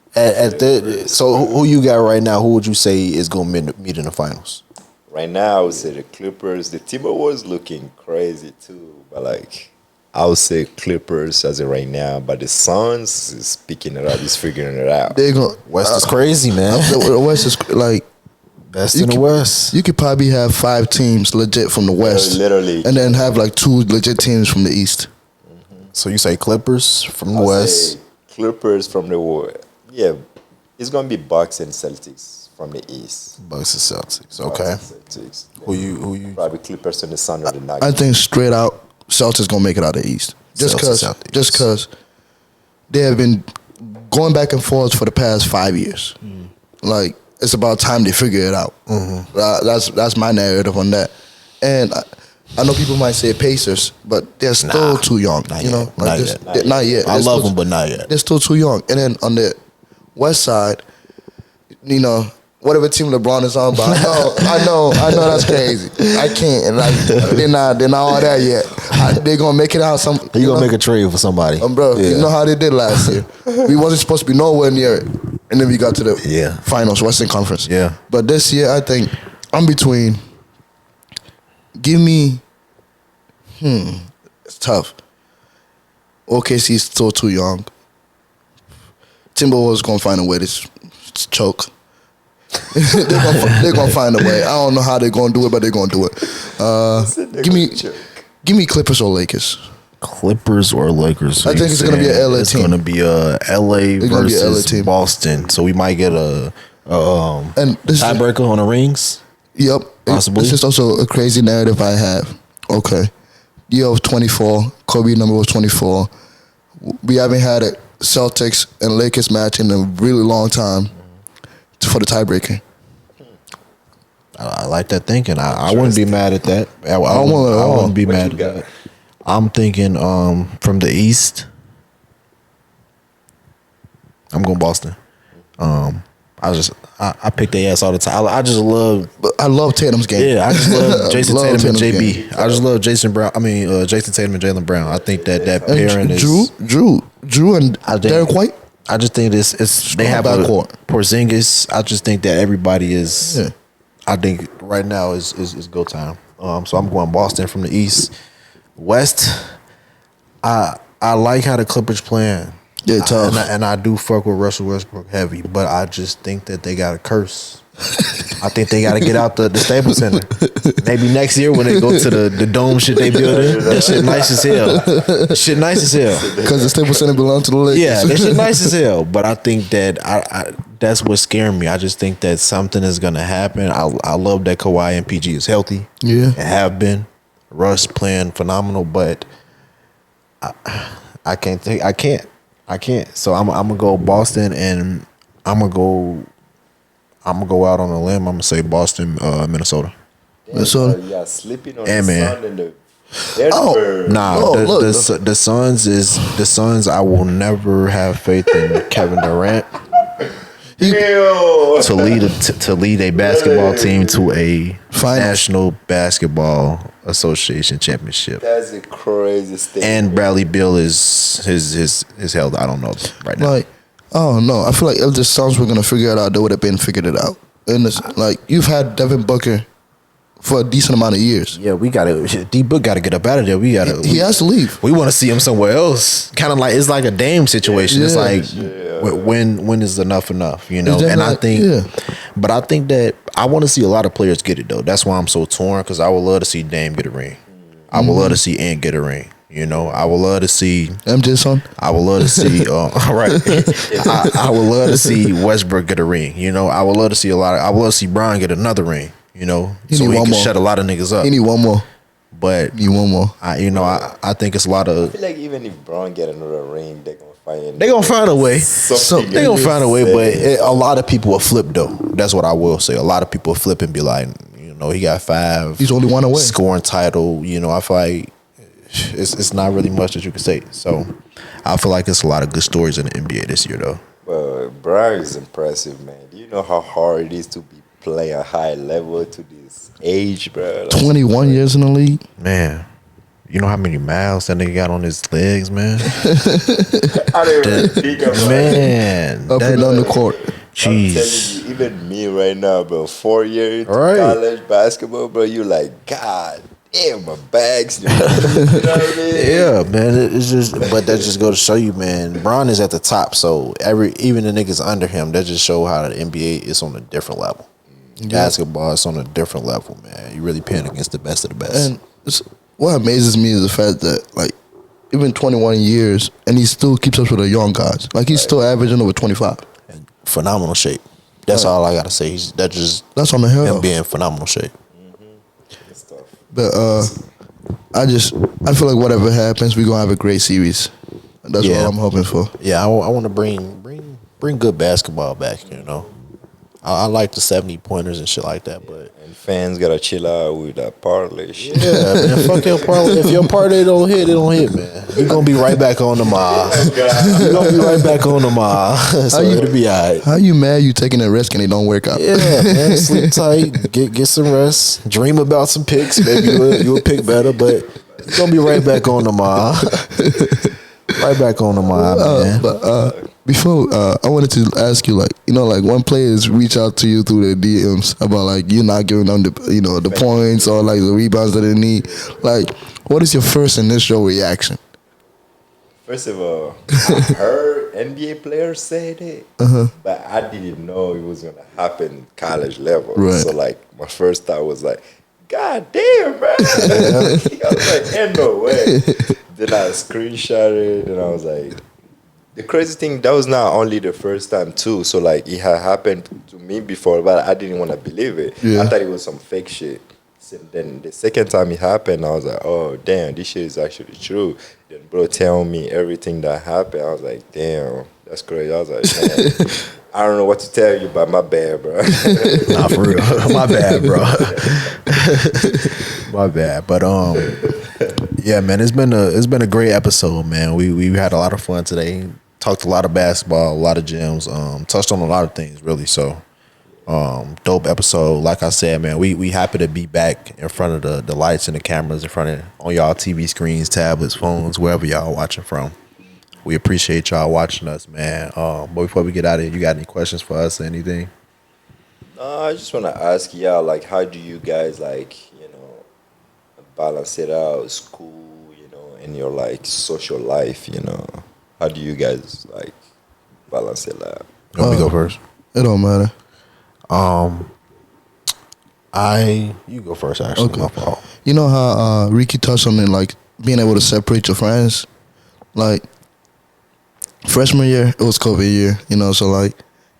So who you got right now? Who would you say is gonna meet in the finals? Right now, I would say the Clippers. The Timberwolves looking crazy too, but like I would say Clippers as of right now. But the Suns is picking it up. He's figuring it out. They're gonna West is crazy, man. The West is like best in the West. You could probably have 5 teams legit from the West, literally, and then have like 2 legit teams from the East. So you say Clippers from the West? Clippers from the West. Yeah, it's gonna be Bucks and Celtics from the East. Bucks and Celtics. Okay. Celtics. Who you? Probably Clippers and the Sun or the Nuggets. I think straight out Celtics gonna make it out of the East. Just because they have been going back and forth for the past 5 years. Like it's about time they figure it out. That's my narrative on that. And I know people might say Pacers, but they're still too young. Not you know, yet. Like not yet. I love them, but not yet. They're still too young. And then on the West side, you know, whatever team LeBron is on, but I know that's crazy. I can't, and like they're not all that yet. They're gonna make it out. You gonna make a trade for somebody, bro? Yeah. You know how they did last year. We wasn't supposed to be nowhere near it, and then we got to the finals, Western Conference. Yeah, but this year I think I'm between. Give me, it's tough. OKC's still too young. Timberwolves gonna find a way to choke. they're gonna find a way. I don't know how they're gonna do it, but they're gonna do it. Give me Clippers or Lakers. Clippers or Lakers. So I think it's gonna be an LA team. It's gonna be a LA versus team. Boston. So we might get a and tiebreaker on the rings. Yep, possibly. This is also a crazy narrative I have. Okay, year of 24. Kobe number was 24. We haven't had a Celtics and Lakers match in a really long time for the tiebreaker. I like that thinking. I wouldn't be mad at that. I wouldn't be mad at that. I'm thinking from the East. I'm going Boston. I pick their ass all the time. I love Tatum's game. Yeah, I just love Jason Tatum and JB. Game. I just love Jason Tatum and Jaylen Brown. I think that pairing is Drew and Derek White. I just think it's they have a Porzingis. I just think that everybody is. Yeah. I think right now is go time. So I'm going Boston from the East. West, I like how the Clippers playing. Yeah, tough. And I do fuck with Russell Westbrook heavy, but I just think that they got a curse. I think they got to get out the Staples Center. Maybe next year when they go to the dome shit they building, that shit nice as hell. Because the Staples Center belongs to the Lakers. Yeah, that shit nice as hell. But I think that that's what's scaring me. I just think that something is gonna happen. I love that Kawhi and PG is healthy. Yeah, and have been. Russ playing phenomenal, but I can't. So I'm gonna go Boston, and I'm gonna go out on a limb. I'm gonna say Boston, Minnesota. Minnesota. Yeah, sleeping on And the man. Sun and the Denver. The Suns. I will never have faith in Kevin Durant to lead a basketball team to a National Basketball Association championship. That's the craziest thing. And Bradley Beal is held. I don't know right now. Like, oh no, I feel like if the Suns were gonna figure it out, they would have been figured it out. And like you've had Devin Booker for a decent amount of years. Yeah, we gotta. D-Book gotta get up out of there. He has to leave. We want to see him somewhere else. Kind of like it's like a Dame situation. Yeah. It's like when is enough? You know. And I think, but I think that I want to see a lot of players get it though. That's why I'm so torn because I would love to see Dame get a ring. I would love to see Ant get a ring. You know, I would love to see MJ's son. I would love to see. I would love to see Westbrook get a ring. You know, I would love to see I would love to see Brian get another ring. You know, so he can shut a lot of niggas up. He need one more. But you want more. I think it's a lot of. I feel like even if Braun get another ring, they're gonna find. They gonna find a way. They gonna find a way. But a lot of people will flip though. That's what I will say. A lot of people will flip and be like, you know, he got 5. He's only one away. Scoring title. You know, I feel like it's not really much that you can say. So I feel like it's a lot of good stories in the NBA this year though. Well, Brian is impressive, man. Do you know how hard it is to be play a high level to this age, bro? Like, 21 years in the league. Man, you know how many miles that nigga got on his legs, man? I don't even think about man, up and down the court. Jeez. I'm telling you, even me right now, bro, 4 years Right. college basketball, bro, you like, God damn, my bags. You know what I mean? Yeah, man. It's just, but that just go to show you, man. Bron is at the top, so even the niggas under him, that just show how the NBA is on a different level. Yeah. Basketball is on a different level, man. You really playing against the best of the best. And what amazes me is the fact that, like, even 21 years, and he still keeps up with the young guys. Like, he's still averaging over 25. And phenomenal shape. That's all I gotta say. That's on the hill. Him being in phenomenal shape. Good stuff. But I feel like whatever happens, we're gonna have a great series. That's what I'm hoping for. Yeah, I want to bring good basketball back. You know, I like the 70-pointers and shit like that, but. And fans gotta chill out with that parlay shit. Yeah, man. Fuck your parlay. If your parlay don't hit, it don't hit, man. You're gonna be right back on the mile. You're gonna be right back on the mile. So it'll be alright. How you mad you taking a risk and it don't work out? Yeah, man. Sleep tight. Get some rest. Dream about some picks. Maybe you'll pick better, but you're gonna be right back on the mile. Right back on the mile, man. But before, I wanted to ask you, like, you know, like when players reach out to you through their DMs about like you not giving them the points or like the rebounds that they need, like, what is your first initial reaction? First of all, I heard NBA players say it, but I didn't know it was gonna happen college level. Right. So like my first thought was like, God damn, man. I was like, ain't no way. Then I screenshot it and I was like, the crazy thing, that was not only the first time too. So like it had happened to me before, but I didn't want to believe it. Yeah. I thought it was some fake shit. So then the second time it happened, I was like, oh damn, this shit is actually true. Then bro tell me everything that happened. I was like, damn, that's crazy. I was like, man, I don't know what to tell you, but my bad, bro. Nah, for real. My bad, bro. My bad. But yeah, man, it's been a great episode, man. We had a lot of fun today. Talked a lot of basketball, a lot of gems. Touched on a lot of things, really. So, dope episode. Like I said, man, we happy to be back in front of the lights and the cameras on y'all TV screens, tablets, phones, wherever y'all watching from. We appreciate y'all watching us, man. But before we get out of here, you got any questions for us or anything? I just want to ask y'all, like, how do you guys, like, balance it out, school, and your, like, social life, How do you guys, like, balance it out? You want me to go first? It don't matter. You go first, actually. Okay. My fault. You know how Ricky touched on it, like, being able to separate your friends? Like, freshman year, it was COVID year, so, like,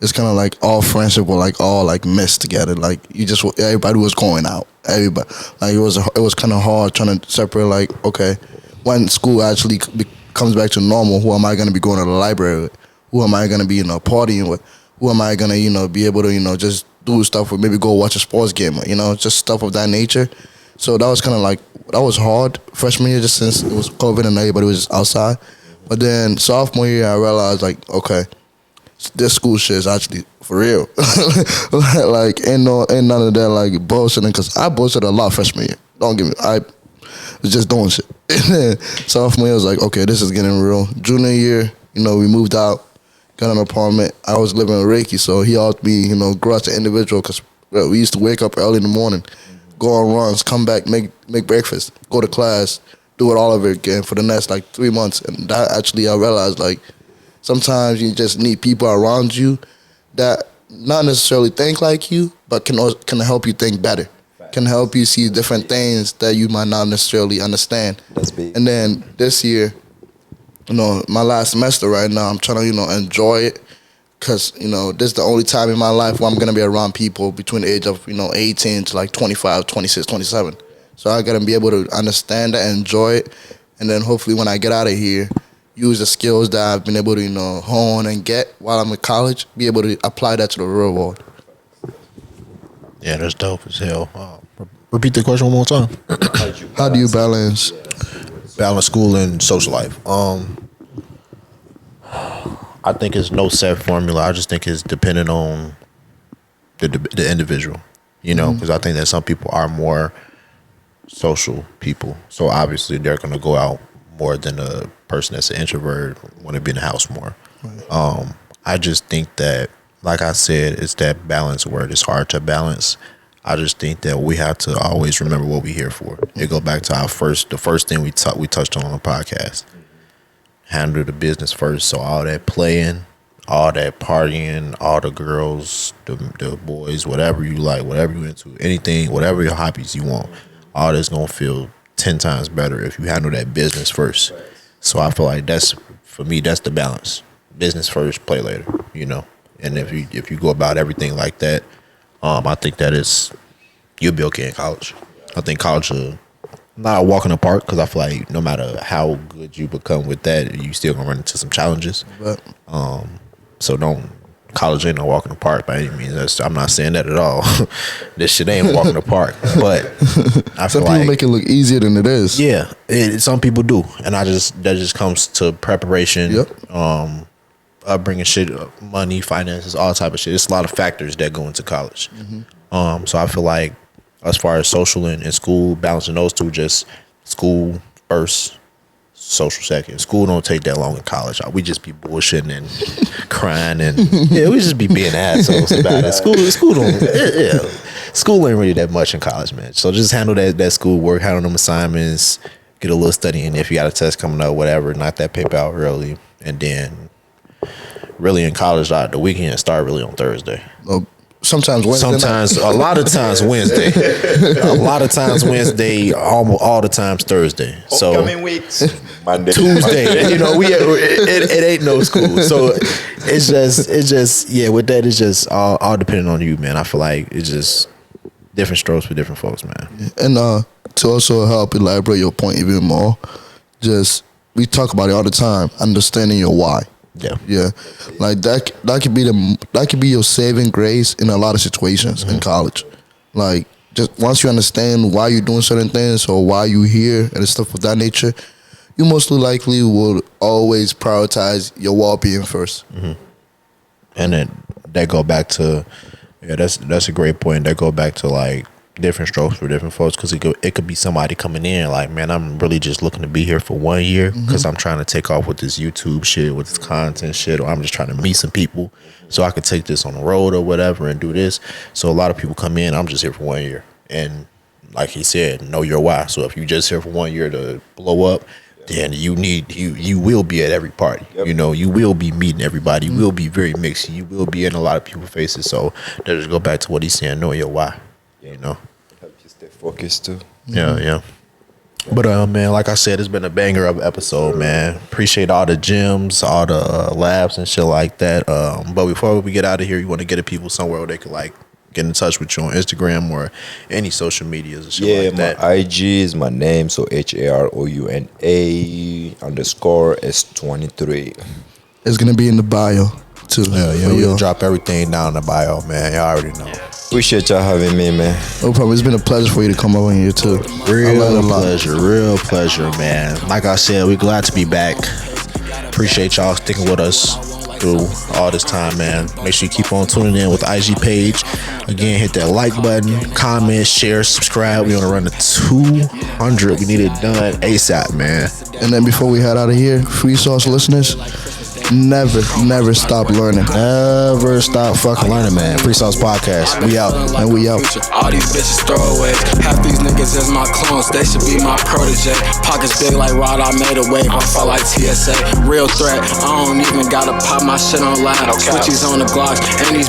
it's kind of like all friendship were like all like mixed together. Like you just everybody was going out. Everybody like it was kind of hard trying to separate. Like okay, when school actually comes back to normal, who am I going to be going to the library with? Who am I going to be partying with? Who am I going to be able to just do stuff with? Maybe go watch a sports game, just stuff of that nature. So that was kind of like that was hard freshman year, just since it was COVID and everybody was just outside. But then sophomore year, I realized like okay, this school shit is actually for real. Like ain't none of that like bullshitting, because I bullshitted a lot freshman year. Don't get me, I was just doing shit. And then sophomore year, I was like, okay, this is getting real. Junior year, we moved out, got an apartment. I was living with Reiki, so he helped me, grow as an individual, because we used to wake up early in the morning, go on runs, come back, make breakfast, go to class, do it all over again for the next like 3 months. And that actually I realized like sometimes you just need people around you that not necessarily think like you, but can help you think better. Can help you see different things that you might not necessarily understand. That's big. And then this year, my last semester right now, I'm trying to, enjoy it, because, this is the only time in my life where I'm going to be around people between the age of, 18 to like 25, 26, 27. So I got to be able to understand that, enjoy it, and then hopefully when I get out of here, use the skills that I've been able to, hone and get while I'm in college, be able to apply that to the real world. Yeah, that's dope as hell. Repeat the question one more time. How do you balance school and social life? I think it's no set formula. I just think it's dependent on the individual, because I think that some people are more social people, so obviously they're going to go out more than a person that's an introvert, want to be in the house more. Right. I just think that, like I said, it's that balance word. It's hard to balance. I just think that we have to always remember what we're here for. It go back to the first thing we touched on the podcast. Handle the business first. So all that playing, all that partying, all the girls, the boys, whatever you like, whatever you into, anything, whatever your hobbies you want, all that's gonna feel 10 times better if you handle that business first. So I feel like for me, that's the balance. Business first, play later, And if you go about everything like that, I think you'll be okay in college. I think college not a walk in the park, because I feel like no matter how good you become with that, you still gonna run into some challenges. But so college ain't no walk in the park by any means. I'm not saying that at all. This shit ain't walk in the park. But I some feel people make it look easier than it is. Yeah, some people do, and that just comes to preparation. Yep. Upbringing, shit, money, finances, all type of shit. It's a lot of factors that go into college. Mm-hmm. So I feel like as far as social and school, balancing those two, just school first, social second. School don't take that long in college. We just be bullshitting and crying and we just be being assholes about it. School don't. School ain't really that much in college, man. So just handle that school work, handle them assignments, get a little studying. If you got a test coming up, whatever, knock that paper out early, and then. Really in college, the weekend start really on Thursday. Sometimes Wednesday. A lot of times Wednesday. A lot of times Wednesday. All the times Thursday. So upcoming weeks, Monday, Tuesday. It ain't no school. So it's just with that, it's just all depending on you, man. I feel like it's just different strokes for different folks, man. And to also help elaborate your point even more, we talk about it all the time. Understanding your why. Yeah, like that could be your saving grace in a lot of situations in college. Like just once you understand why you're doing certain things or why you're here and stuff of that nature, you most likely will always prioritize your well-being first. Mm-hmm. And then that go back to that's a great point. That go back to like different strokes for different folks, because it could be somebody coming in like, man, I'm really just looking to be here for 1 year because I'm trying to take off with this YouTube shit, with this content shit, or I'm just trying to meet some people so I could take this on the road or whatever and do this. So a lot of people come in, I'm just here for 1 year, and like he said, know your why. So if you just here for 1 year to blow up, then you will be at every party. Yep. You will be meeting everybody. You will be very mixed. You will be in a lot of people's faces. So that just go back to what he's saying, know your why. Help you stay focused too. Yeah. But man, like I said, it's been a banger of an episode, man. Appreciate all the gems, all the labs and shit like that. But before we get out of here, you want to get the people somewhere where they can like get in touch with you on Instagram or any social medias and shit like that. My IG is my name, so HAROUNA_S23. It's gonna be in the bio too. Yeah, we'll drop everything down in the bio, man. Y'all already know. Appreciate y'all having me, man. No problem. It's been a pleasure for you to come over here too. Real pleasure, man. Like I said, we're glad to be back. Appreciate y'all sticking with us through all this time, man. Make sure you keep on tuning in with the IG page. Again, hit that like button, comment, share, subscribe. We want to run to 200. We need it done ASAP, man. And then before we head out of here, Free Sauce listeners, never stop learning. Never stop fucking learning, man. Free Sauce Podcast. We out. And we out. All these bitches throwaways. Half these niggas is my clones. They should be my protege. Pockets big like Rod. I made a wave. I felt like TSA. Real threat. I don't even gotta pop my shit on live. Switchies on the Glocks. And these